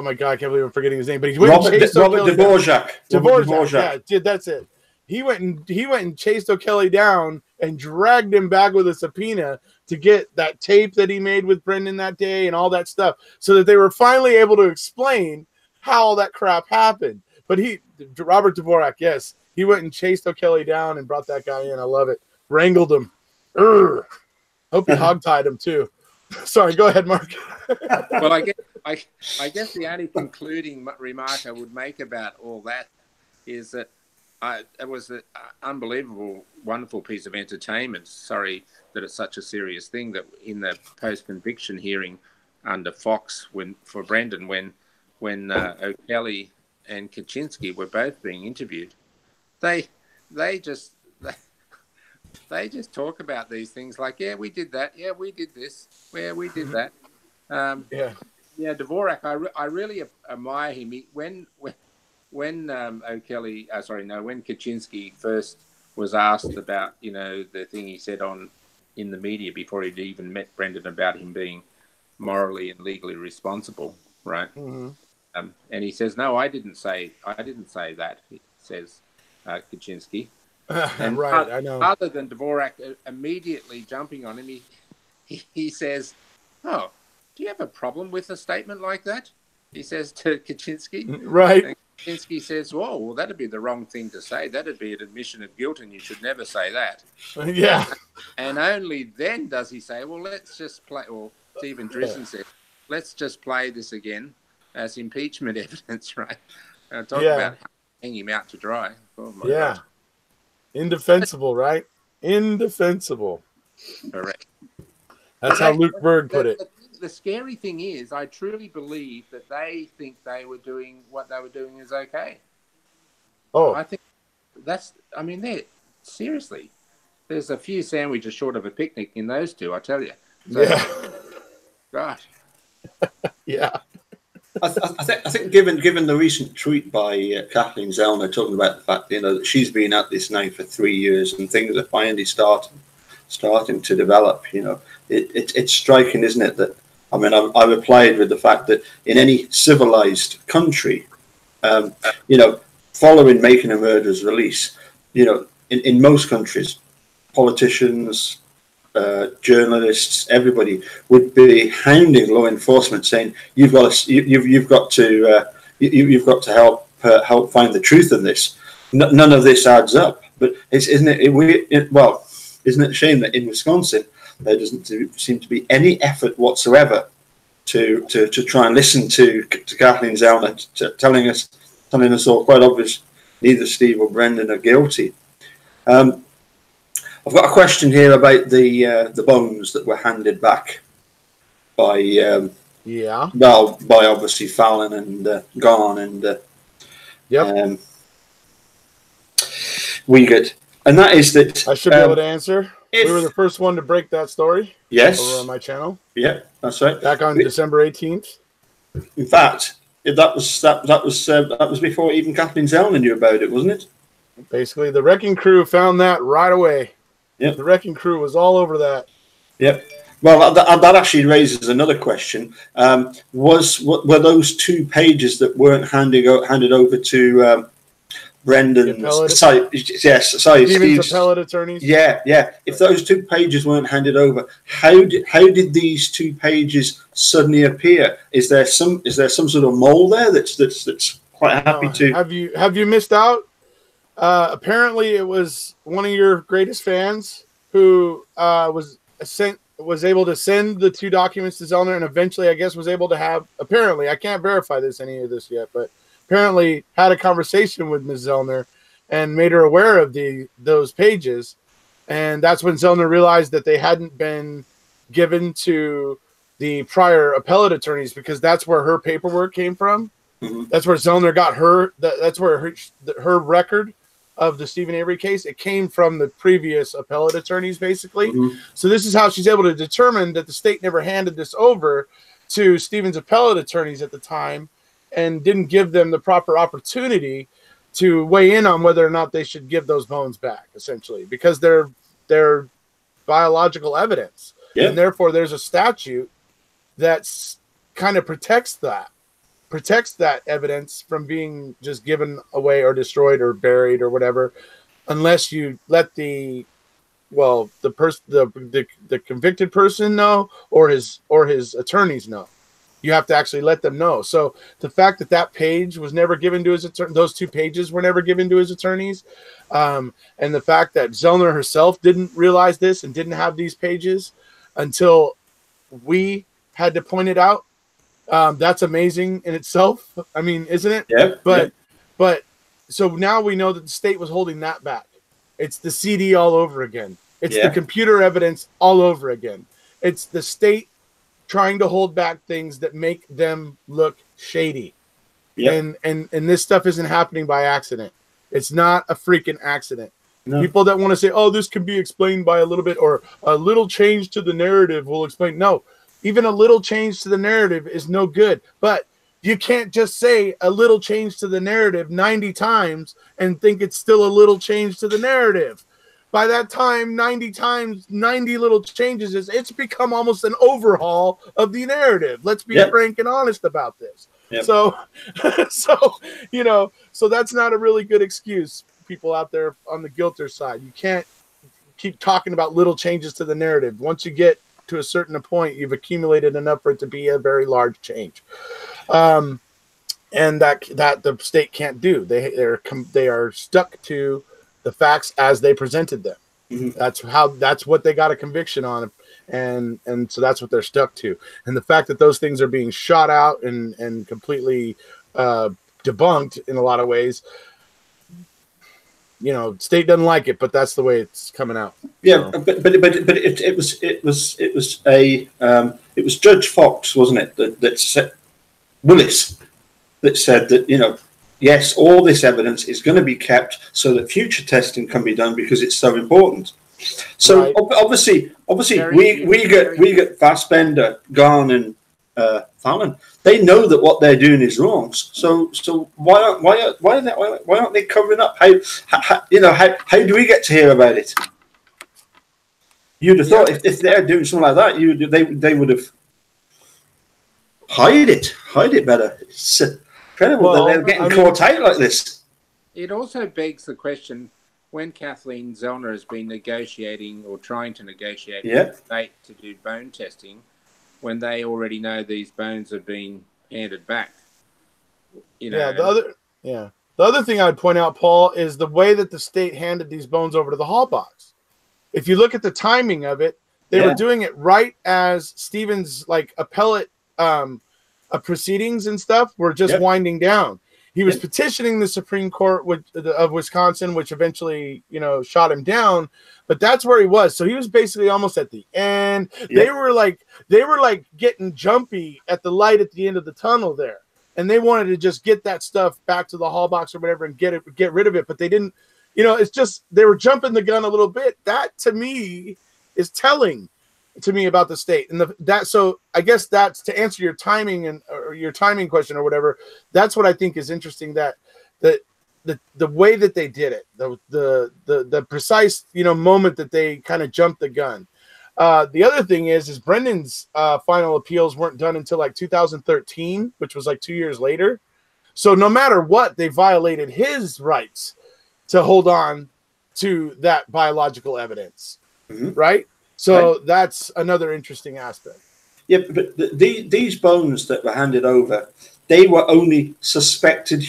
C: my God, I can't believe I'm forgetting his name. But he went and chased O'Kelly
B: Dvorak.
C: Dvorak. Yeah, that's it. He went and chased O'Kelly down and dragged him back with a subpoena to get that tape that he made with Brendan that day and all that stuff, so that they were finally able to explain how all that crap happened. But Robert Dvorak, yes, he went and chased O'Kelly down and brought that guy in. I love it. Wrangled him. Hope he hogtied him too. Sorry, go ahead, Mark.
A: Well, I guess the only concluding remark I would make about all that is that it was an unbelievable, wonderful piece of entertainment. Sorry that it's such a serious thing that in the post-conviction hearing under Fox for Brendan, when O'Kelly and Kaczynski were both being interviewed, they just talk about these things like, yeah, we did that, yeah, we did this, yeah, we did that. Dvorak, I really admire him. When Kaczynski first was asked about, the thing he said in the media before he'd even met Brendan about him being morally and legally responsible, right? Mm-hmm. And he says, "No, I didn't say that." He says, Kaczynski. And
C: I know.
A: Other than Dvorak immediately jumping on him, he says, "Oh, do you have a problem with a statement like that?" He says to Kaczynski.
C: Right.
A: And Kaczynski says, well, that'd be the wrong thing to say. That'd be an admission of guilt, and you should never say that.
C: Yeah.
A: And only then does he say, well, let's just play, or Stephen Drisson said, let's just play this again as impeachment evidence, right? Talk about hanging him out to dry. Oh, my God.
C: Indefensible, right? Indefensible.
A: Correct.
C: That's how Luke Berg put it.
A: The scary thing is, I truly believe that they think they were doing what they were doing is okay.
C: Oh.
A: I think seriously, there's a few sandwiches short of a picnic in those two, I tell you. So,
C: yeah.
A: Gosh.
C: Yeah.
B: I think given the recent tweet by Kathleen Zellner talking about the fact that she's been at this now for 3 years and things are finally starting to develop. It's striking, isn't it? That I replied with the fact that in any civilized country, following making a murderer's release, in most countries, politicians, journalists, everybody would be hounding law enforcement, saying you've got to help find the truth in this. None of this adds up. But isn't it a shame that in Wisconsin there doesn't seem to be any effort whatsoever to try and listen to Kathleen Zellner telling us all quite obvious neither Steve or Brendan are guilty. I've got a question here about the bones that were handed back by by obviously Fallon and Garn and Wiegert, and that is that
C: I should be able to answer. We were the first one to break that story.
B: Yes,
C: over on my channel.
B: Yeah, that's right.
C: Back on December 18th.
B: In fact, that was before even Kathleen Zellner knew about it, wasn't it?
C: Basically, the Wrecking Crew found that right away.
B: Yep.
C: The Wrecking Crew was all over that.
B: Yep. Well, that actually raises another question. Were those 2 pages that weren't handed over to Brendan's Steve's
C: appellate attorneys?
B: Yeah. If those 2 pages weren't handed over, how did these 2 pages suddenly appear? Is there some sort of mole there that's quite happy to?
C: Have you missed out? Apparently, it was one of your greatest fans who was able to send the 2 documents to Zellner, and eventually, I guess, was able to have. Apparently, I can't verify any of this yet, but apparently had a conversation with Ms. Zellner and made her aware of those pages, and that's when Zellner realized that they hadn't been given to the prior appellate attorneys, because that's where her paperwork came from.
B: Mm-hmm.
C: That's where Zellner got her. That's where her record of the Stephen Avery case, it came from the previous appellate attorneys, basically.
B: Mm-hmm.
C: So this is how she's able to determine that the state never handed this over to Stephen's appellate attorneys at the time and didn't give them the proper opportunity to weigh in on whether or not they should give those bones back, essentially, because they're biological evidence.
B: Yeah.
C: And therefore there's a statute that kind of protects that evidence from being just given away or destroyed or buried or whatever, unless you let the convicted person know or his attorneys know. You have to actually let them know. So the fact that page was never given to his attorney, those 2 pages were never given to his attorneys, and the fact that Zellner herself didn't realize this and didn't have these pages until we had to point it out. That's amazing in itself. I mean, isn't it?
B: Yeah.
C: But so now we know that the state was holding that back. It's the CD all over again. It's the computer evidence all over again. It's the state trying to hold back things that make them look shady.
B: Yeah.
C: And this stuff isn't happening by accident. It's not a freaking accident.
B: No.
C: People that want to say, oh, this can be explained by a little bit, or a little change to the narrative will explain. No. Even a little change to the narrative is no good. But you can't just say a little change to the narrative 90 times and think it's still a little change to the narrative. By that time, 90 times, 90 little changes, it's become almost an overhaul of the narrative. Let's be frank and honest about this.
B: Yep.
C: So that's not a really good excuse, people out there on the guilter side. You can't keep talking about little changes to the narrative. Once you get to a certain point, you've accumulated enough for it to be a very large change, and that the state can't do. They are stuck to the facts as they presented them. Mm-hmm. That's what they got a conviction on, and so that's what they're stuck to. And the fact that those things are being shot out and completely debunked in a lot of ways. State doesn't like it, but that's the way it's coming out.
B: Yeah, so. but it was Judge Fox, wasn't it? That said, Willis, that said that yes, all this evidence is going to be kept so that future testing can be done because it's so important. So right. obviously we get Fassbender, Garn, and Fallon. They know that what they're doing is wrong. So why aren't they covering up? How do we get to hear about it? You'd have thought if they're doing something like that, they would have hide it better. It's incredible that they're getting caught out like this.
A: It also begs the question: when Kathleen Zellner has been negotiating or trying to negotiate with the state to do bone testing, when they already know these bones have been handed back.
C: The other thing I'd point out, Paul, is the way that the state handed these bones over to the hall box. If you look at the timing of it, they were doing it right as Stephen's appellate proceedings and stuff were just winding down. He was petitioning the Supreme Court of Wisconsin, which eventually, shot him down. But that's where he was. So he was basically almost at the end. They were like getting jumpy at the light at the end of the tunnel there, and they wanted to just get that stuff back to the hall box or whatever and get rid of it. But they didn't. It's just they were jumping the gun a little bit. That to me is telling to me about the state, and so I guess that's to answer your timing or your timing question or whatever. That's what I think is interesting, that the way that they did it, the precise moment that they kind of jumped the gun. The other thing is Brendan's final appeals weren't done until 2013, which was 2 years later. So no matter what, they violated his rights to hold on to that biological evidence, right? So that's another interesting aspect.
B: Yeah, but these bones that were handed over, they were only suspected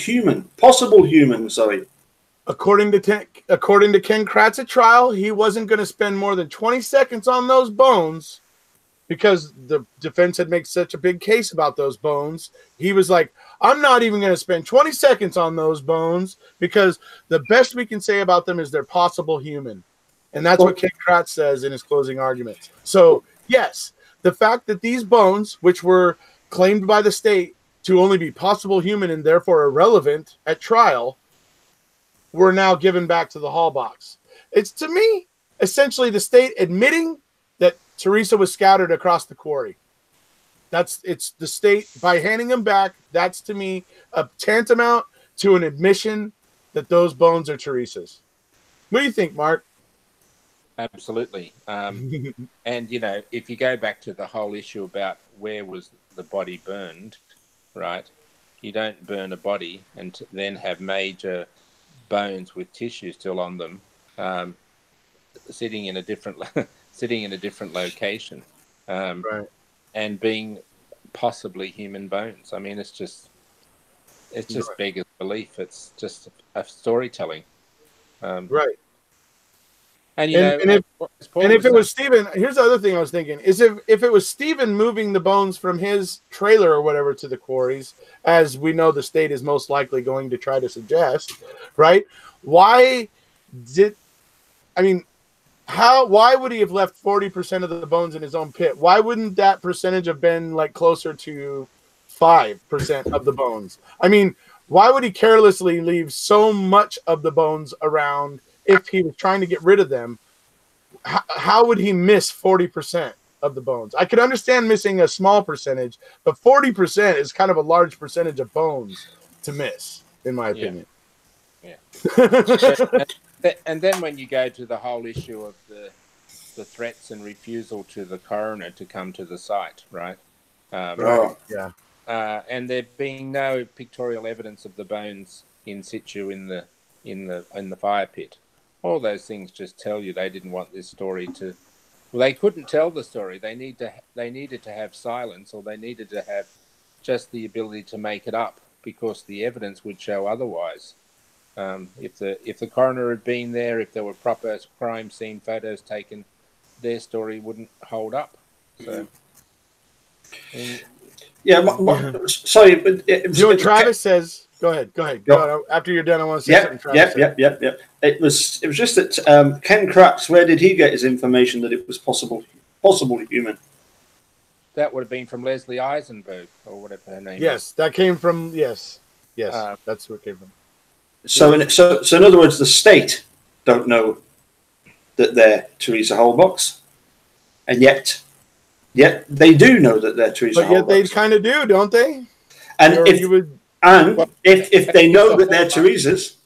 B: possible human, sorry.
C: According to Ken Kratz at trial, he wasn't going to spend more than 20 seconds on those bones because the defense had made such a big case about those bones. He was like, I'm not even going to spend 20 seconds on those bones because the best we can say about them is they're possible human. And that's what Ken Kratz says in his closing arguments. So, yes, the fact that these bones, which were claimed by the state to only be possible human and therefore irrelevant at trial, were now given back to the hall box. It's, to me, essentially the state admitting that Teresa was scattered across the quarry. It's the state, by handing them back, that's, to me, a tantamount to an admission that those bones are Teresa's. What do you think, Mark?
A: Absolutely. And, if you go back to the whole issue about where was the body burned, right, you don't burn a body and then have major bones with tissue still on them sitting in a different location
C: right,
A: and being possibly human bones. I mean, it's just beggars belief. It's just a storytelling,
C: right.
A: And
C: if it was Stephen, here's the other thing I was thinking is if it was Stephen moving the bones from his trailer or whatever to the quarries, as we know the state is most likely going to try to suggest, right? Why would he have left 40% of the bones in his own pit? Why wouldn't that percentage have been closer to 5% of the bones? I mean, why would he carelessly leave so much of the bones around? If he was trying to get rid of them, how would he miss 40% of the bones? I could understand missing a small percentage, but 40% is kind of a large percentage of bones to miss, in my opinion.
A: Yeah. And then when you go to the whole issue of the threats and refusal to the coroner to come to the site, right?
C: Yeah.
A: And there being no pictorial evidence of the bones in situ in the fire pit. All those things just tell you they didn't want this story to. Well, they couldn't tell the story. They needed to have silence, or they needed to have just the ability to make it up because the evidence would show otherwise. If the coroner had been there, if there were proper crime scene photos taken, their story wouldn't hold up. So.
B: Sorry, but
C: Travis says. Go ahead. After you're done, I want to say something.
B: Yep. It was just that Ken Kratz, where did he get his information that it was possible human?
A: That would have been from Leslie Eisenberg or whatever her name is.
C: Yes, that came from that's where it came from.
B: So in other words, the state don't know that they're Teresa Holbox, and yet Yet they do know that they're Teresa
C: But yet they
B: Halbachs.
C: kind of do, don't they?
B: And
C: Or
B: if
C: you would,
B: if they know that they're Teresa's,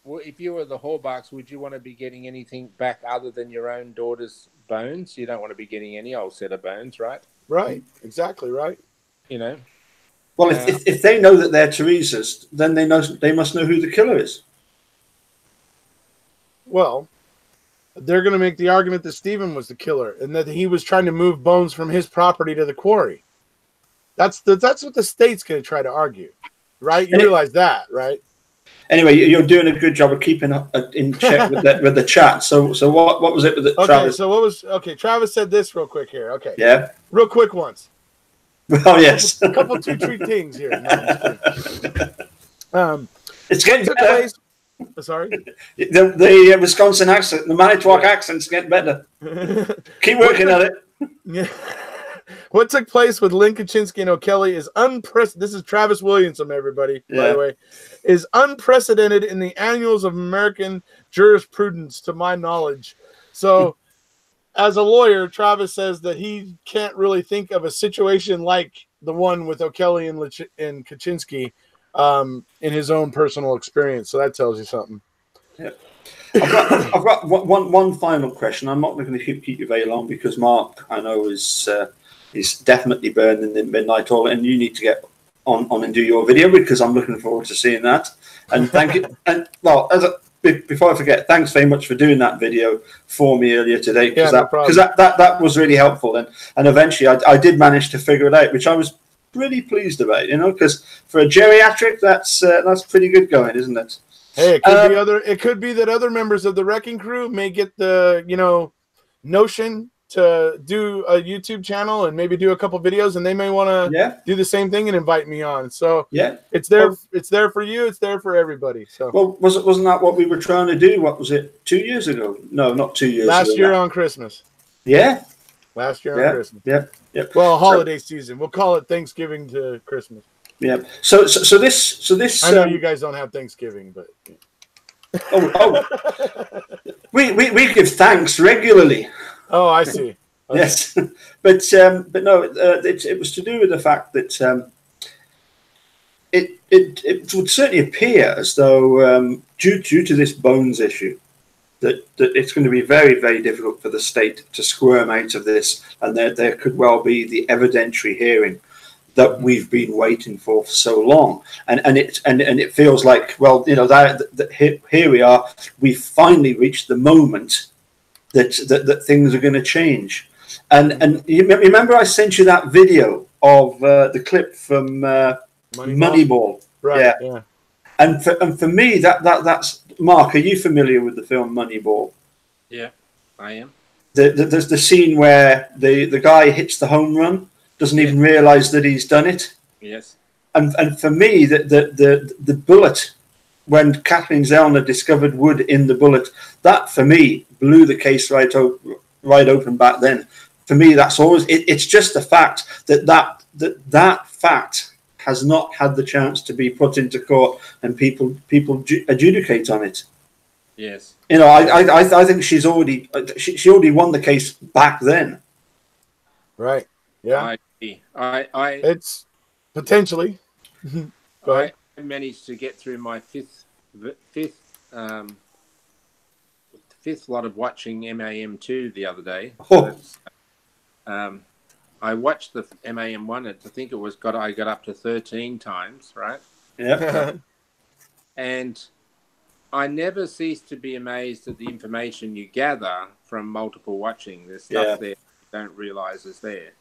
A: Well, if you were the Hallbachs, would you want to be getting anything back other than your own daughter's bones? You don't want to be getting any old set of bones, right?
C: right? Exactly right.
A: You know.
B: well, if they know that they're Teresa's, then they must know who the killer is.
C: Well, they're going to make the argument that Stephen was the killer and that he was trying to move bones from his property to the quarry. That's what the state's going to try to argue, right? You realize that, right?
B: Anyway, you're doing a good job of keeping in check with the chat. So what was it with
C: Okay,
B: Travis?
C: so what was Travis said this real quick here. Okay,
B: Yeah.
C: real quick ones.
B: Oh yes.
C: A couple 2-3 things here. No, I'm just kidding.
B: It's getting
C: took
B: better.
C: place. Sorry.
B: The Wisconsin accent, the Manitowoc accent's getting better. Keep working at it.
C: Yeah. What took place with Lynn Kaczynski and O'Kelly is unprecedented. This is Travis Williamson, everybody, by the way, is unprecedented in the annals of American jurisprudence, to my knowledge. So, as a lawyer, Travis says that he can't really think of a situation like the one with O'Kelly and Kaczynski in his own personal experience. So that tells you something.
B: Yeah. I've got one final question. I'm not going to keep you very long because Mark, I know, is definitely burning in midnight oil, and you need to get on and do your video because I'm looking forward to seeing that. And thank you. And well, before I forget, thanks very much for doing that video for me earlier today because that was really helpful. And eventually I did manage to figure it out, which I was really pleased about. Because for a geriatric, that's pretty good going, isn't it?
C: Hey, it could be that other members of the wrecking crew may get the notion to do a YouTube channel and maybe do a couple videos, and they may want to do the same thing and invite me on. So it's there. It's there for you. It's there for everybody. So
B: wasn't that what we were trying to do? What was it? 2 years ago? No, not 2 years.
C: Last year on Christmas.
B: Yeah.
C: Last year on Christmas.
B: Yeah.
C: Well, holiday season. We'll call it Thanksgiving to Christmas.
B: Yeah. So this.
C: I know you guys don't have Thanksgiving, but.
B: We give thanks regularly.
C: Oh, I see. Okay.
B: Yes, but no, it was to do with the fact that it would certainly appear as though due to this bones issue that it's going to be very, very difficult for the state to squirm out of this, and there could well be the evidentiary hearing that we've been waiting for so long, and it feels like, well, that here we are, we've finally reached the moment that things are going to change. And you remember I sent you that video of the clip from Moneyball.
C: Right. Yeah.
B: And for me, that's Mark. Are you familiar with the film Moneyball?
A: Yeah, I am.
B: There's the scene where the guy hits the home run, doesn't even realize that he's done it.
A: Yes. And
B: for me, the bullet, when Kathleen Zellner discovered wood in the bullet, that for me blew the case right open back then. For me, that's always it's just a fact that fact has not had the chance to be put into court and people adjudicate on it.
A: Yes.
B: I think she already won the case back then.
C: Right. Yeah.
A: I
C: it's potentially.
A: I managed to get through my fifth lot of watching MAM2 the other day. I watched the MAM1. I think it was I got up to 13 times, right?
B: Yeah.
A: And I never cease to be amazed at the information you gather from multiple watching. There's stuff there you don't realize is there.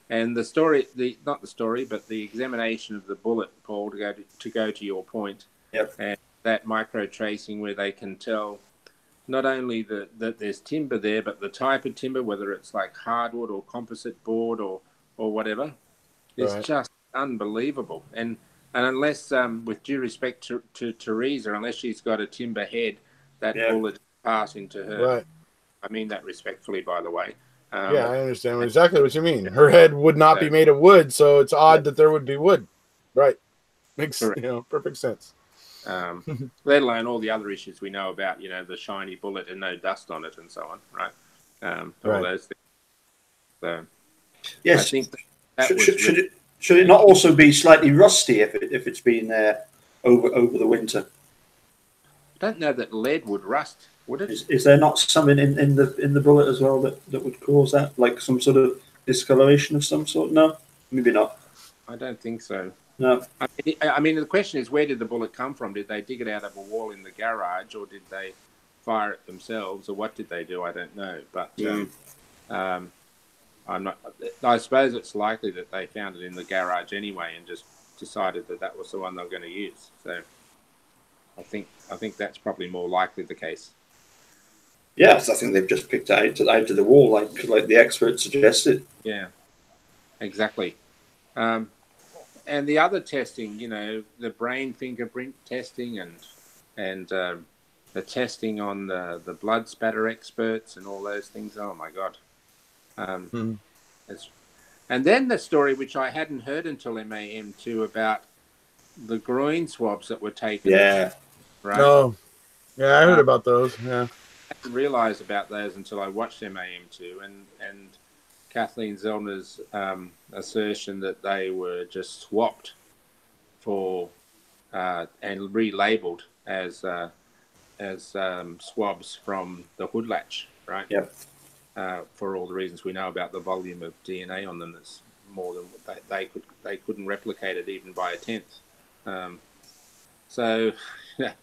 A: And not the story, but the examination of the bullet, Paul, to go to your point.
B: Yep.
A: And that micro tracing where they can tell not only that there's timber there, but the type of timber, whether it's like hardwood or composite board or whatever, is just unbelievable. And unless, with due respect to Teresa, unless she's got a timber head, that bullet pass into her.
C: Right.
A: I mean that respectfully, by the way.
C: I understand exactly what you mean. Her head would not be made of wood, so it's odd that there would be wood. Right. Makes perfect sense.
A: Let alone all the other issues we know about, the shiny bullet and no dust on it and so on, right? All those things. So,
B: Yes.
A: I think that
B: should it not also be slightly rusty if it's been there over the winter?
A: I don't know that lead would rust, would it?
B: Is there not something in the bullet as well that would cause that, like some sort of discoloration of some sort? No, maybe not.
A: I don't think so.
B: No.
A: I mean, the question is, where did the bullet come from? Did they dig it out of a wall in the garage, or did they fire it themselves, or what did they do? I don't know. But I'm not. I suppose it's likely that they found it in the garage anyway and just decided that was the one they were going to use. So I think that's probably more likely the case.
B: Yes, I think they've just picked it out of the wall, like the expert suggested.
A: Yeah, exactly. And the other testing, the brain fingerprint testing and the testing on the blood spatter experts and all those things. Oh my God. And then the story, which I hadn't heard until MAM2, about the groin swabs that were taken.
B: Yeah.
A: Right.
C: Oh, yeah, I heard about those. Yeah.
A: I didn't realize about those until I watched MAM2 and Kathleen Zellner's assertion that they were just swapped for and relabeled as swabs from the hood latch, right?
B: Yep.
A: For all the reasons we know about the volume of DNA on them, that's more than they couldn't replicate it even by a tenth. So yeah,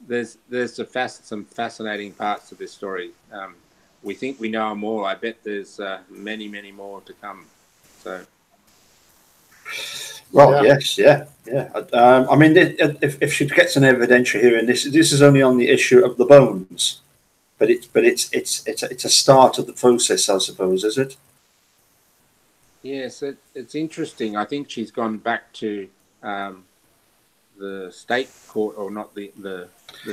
A: there's some fascinating parts to this story. We think we know them all. I bet there's many more to come. So.
B: Well, yes, yeah. I mean, if she gets an evidentiary hearing, this is only on the issue of the bones, but it's a start of the process, I suppose, is it?
A: Yes, it's interesting. I think she's gone back to the state court, or not the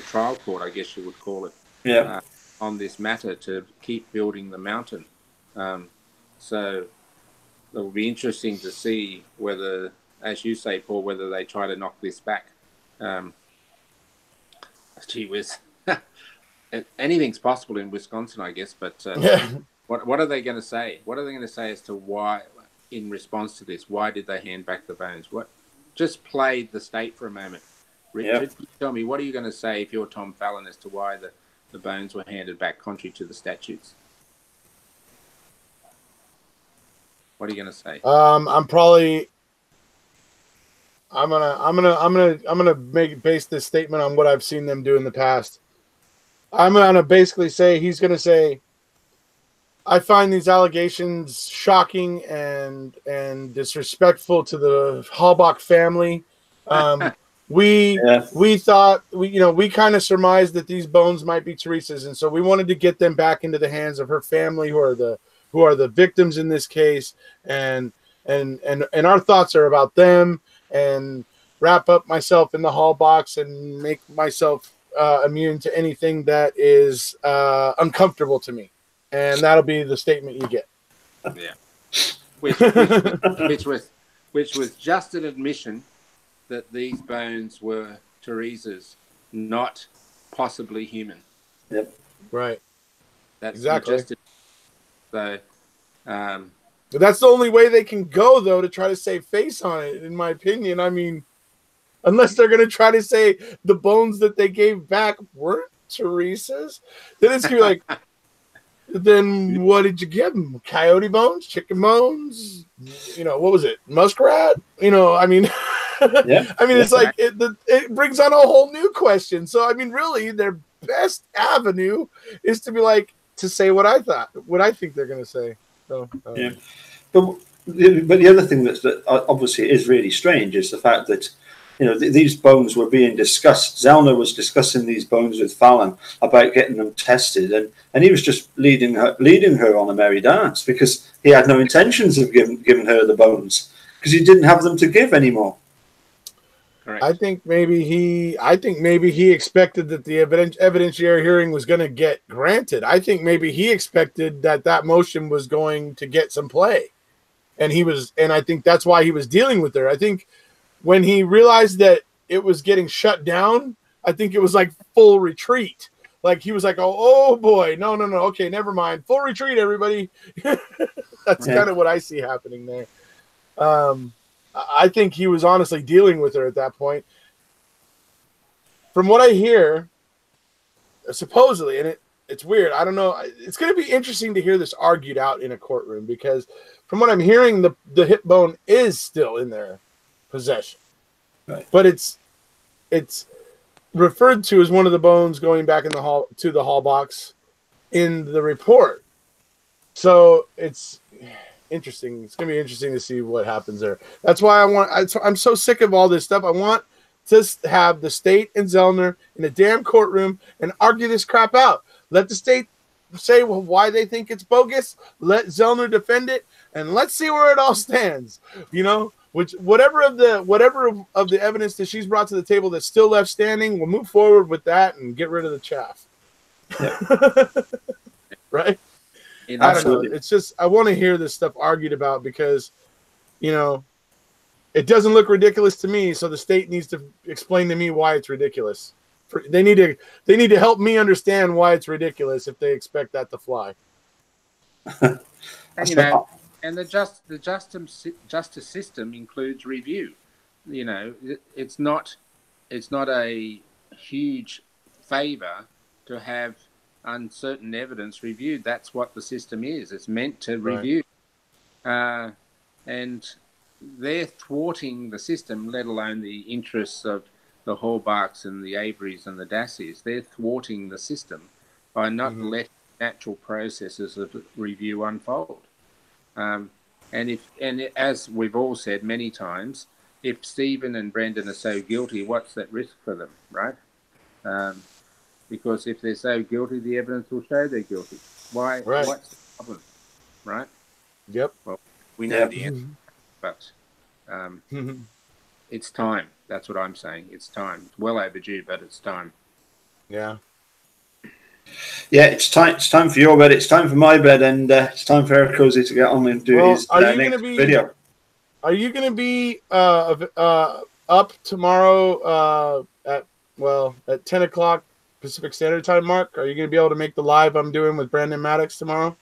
A: trial court, I guess you would call it.
B: Yeah.
A: On this matter to keep building the mountain. So it will be interesting to see whether, as you say, Paul, whether they try to knock this back. Gee whiz. Anything's possible in Wisconsin, I guess, but what are they going to say? What are they going to say as to why, in response to this, why did they hand back the bones? Just play the state for a moment. Richard, tell me, what are you going to say if you're Tom Fallon as to why the bones were handed back contrary to the statutes? What are you going to say?
C: I'm gonna base this statement on what I've seen them do in the past. I'm gonna basically say he's gonna say, I find these allegations shocking and disrespectful to the Halbach family. We thought we kind of surmised that these bones might be Teresa's, and so we wanted to get them back into the hands of her family, who are the victims in this case, and our thoughts are about them, and wrap up myself in the Halbachs and make myself immune to anything that is uncomfortable to me, and that'll be the statement you get.
A: Yeah, which was just an admission that these bones were Teresa's, not possibly human.
B: Yep.
C: Right.
A: That's
C: exactly.
A: So,
C: but that's the only way they can go, though, to try to save face on it, in my opinion. I mean, unless they're going to try to say the bones that they gave back weren't Teresa's, then it's going to be like, then what did you give them? Coyote bones? Chicken bones? What was it? Muskrat? I mean...
B: Yeah.
C: I mean, it's like it brings on a whole new question. So, I mean, really, their best avenue is to be like, to say what I think they're going to say. So,
B: yeah. But the other thing that obviously is really strange is the fact that, these bones were being discussed. Zellner was discussing these bones with Fallon about getting them tested, and he was just leading her on a merry dance because he had no intentions of giving her the bones because he didn't have them to give anymore.
A: Correct.
C: I think maybe he expected that the evidentiary hearing was going to get granted. I think maybe he expected that motion was going to get some play, and I think that's why he was dealing with her. I think when he realized that it was getting shut down, I think it was like full retreat. like he was like, oh boy, no, okay, never mind, full retreat, everybody. That's kind of what I see happening there. I think he was honestly dealing with her at that point. From what I hear, supposedly, and it's weird, I don't know, it's going to be interesting to hear this argued out in a courtroom, because from what I'm hearing, the hip bone is still in their possession. Right. But it's referred to as one of the bones going back in the hall to the hall box in the report. So it's interesting. It's going to be interesting to see what happens there. That's why I'm so sick of all this stuff. I want to have the state and Zellner in a damn courtroom and argue this crap out. Let the state say why they think it's bogus. Let Zellner defend it, and let's see where it all stands. You know, whatever of the evidence that she's brought to the table that's still left standing, we'll move forward with that and get rid of the chaff. Yeah. Right? I don't know. It's just, I want to hear this stuff argued about, because, you know, it doesn't look ridiculous to me. So the state needs to explain to me why it's ridiculous. They need to help me understand why it's ridiculous if they expect that to fly.
A: And, you know, and the justice system includes review. You know, it's not a huge favor to have uncertain evidence reviewed. That's what the system is. It's meant to review. And they're thwarting the system, let alone the interests of the Hallbachs and the Averys and the Dasseys. They're thwarting the system by not letting natural processes of review unfold. And as we've all said many times, if Stephen and Brendan are so guilty, what's that risk for them, right? Because if they're so guilty, the evidence will show they're guilty. Why? Right. What's the problem, right?
C: Yep.
A: Well, we know the answer, but it's time. That's what I'm saying. It's time. It's well overdue, but it's time.
C: Yeah.
B: Yeah, it's time. It's time for your bed. It's time for my bed, and it's time for Erekose to get on and do his next video.
C: Are you going to be up tomorrow at 10 o'clock Pacific Standard Time, Mark? Are you going to be able to make the live I'm doing with Brandon Maddox tomorrow?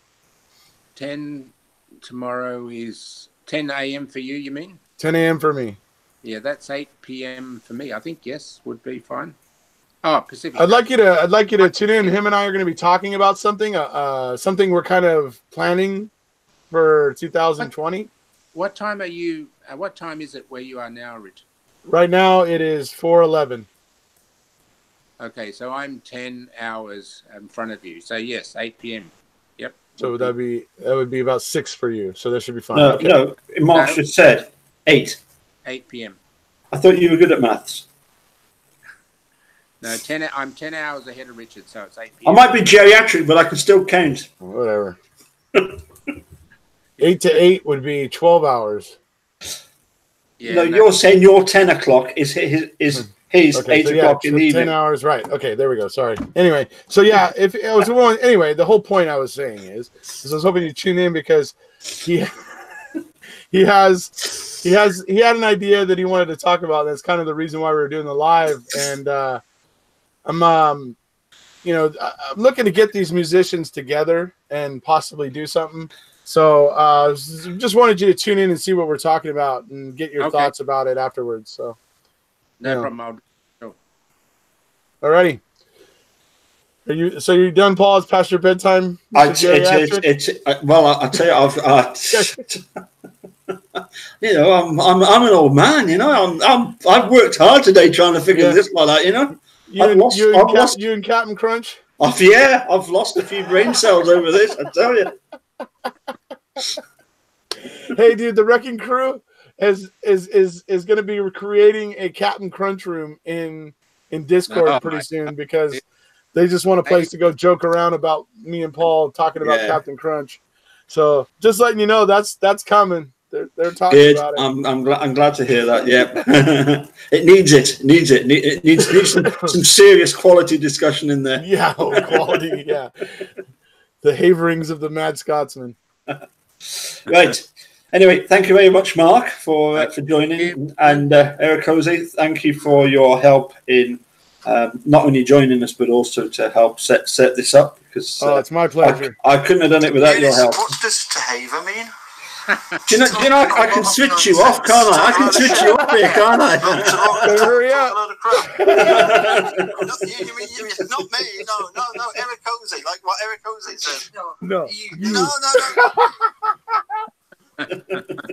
A: 10 tomorrow is 10 a.m. for you, you mean?
C: 10 a.m. for me.
A: Yeah, that's 8 p.m. for me. I think yes would be fine. Oh, Pacific.
C: I'd like you to tune in. Him and I are going to be talking about something. Something we're kind of planning for 2020.
A: What time are you? What time is it where you are now, Rich?
C: Right now it is 4:11.
A: Okay, so I'm 10 hours in front of you. So yes, 8 p.m. Yep.
C: So that would be about 6 for you. So that should be fine.
B: No, Mark just said 8.
A: 8 p.m.
B: I thought you were good at maths.
A: No, I'm 10 hours ahead of Richard, so it's 8 p.m.
B: I might be geriatric, but I can still count.
C: Whatever. 8 to 8 would be 12 hours.
B: Yeah, no, you're saying your 10 o'clock is his 8 o'clock in the evening.
C: 10 hours, right. Okay, there we go. Sorry. Anyway, so yeah, if it was one, anyway, the whole point I was saying is I was hoping you'd tune in, because he had an idea that he wanted to talk about. That's kind of the reason why we were doing the live. And I'm looking to get these musicians together and possibly do something. So just wanted you to tune in and see what we're talking about and get your thoughts about it afterwards. So
A: no problem.
C: Alrighty. So you're done, Paul? It's past your bedtime.
B: Well, I tell you, I'm an old man. You know, I've worked hard today trying to figure this one out. You know,
C: you and Captain Crunch.
B: I've lost a few brain cells over this. I tell you.
C: Hey, dude, the Wrecking Crew is going to be creating a Captain Crunch room in Discord pretty soon, because they just want a place to go joke around about me and Paul talking about Captain Crunch. So just letting you know, that's coming. They're talking about it.
B: I'm glad to hear that. Yeah, it needs it. It needs some serious quality discussion in there.
C: Yeah, quality. Yeah, the haverings of the Mad Scotsman.
B: Right. Anyway, thank you very much, Mark, for joining, and Erekose, thank you for your help in not only joining us, but also to help set this up. Because
C: it's my pleasure.
B: I couldn't have done it without your help.
D: What does Tahava mean?
B: Do you know? I can switch you off, can't I? I can switch you off here, can't I?
C: Hurry up!
D: It's not me. No. Erekose, like what Erekose says.
C: No.
D: No.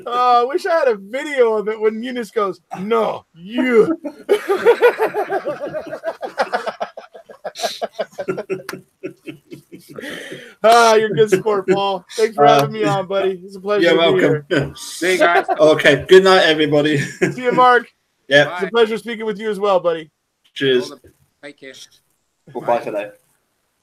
C: Oh, I wish I had a video of it when Eunice goes, "No, you." You're a good sport, Paul. Thanks for having me on, buddy. It's a pleasure.
B: You're
C: to be
B: welcome.
C: here.
A: See you guys.
B: Okay. Good night, everybody.
C: See you, Mark.
B: Yeah.
C: It's a pleasure speaking with you as well, buddy.
B: Cheers.
A: Take care.
B: Goodbye today.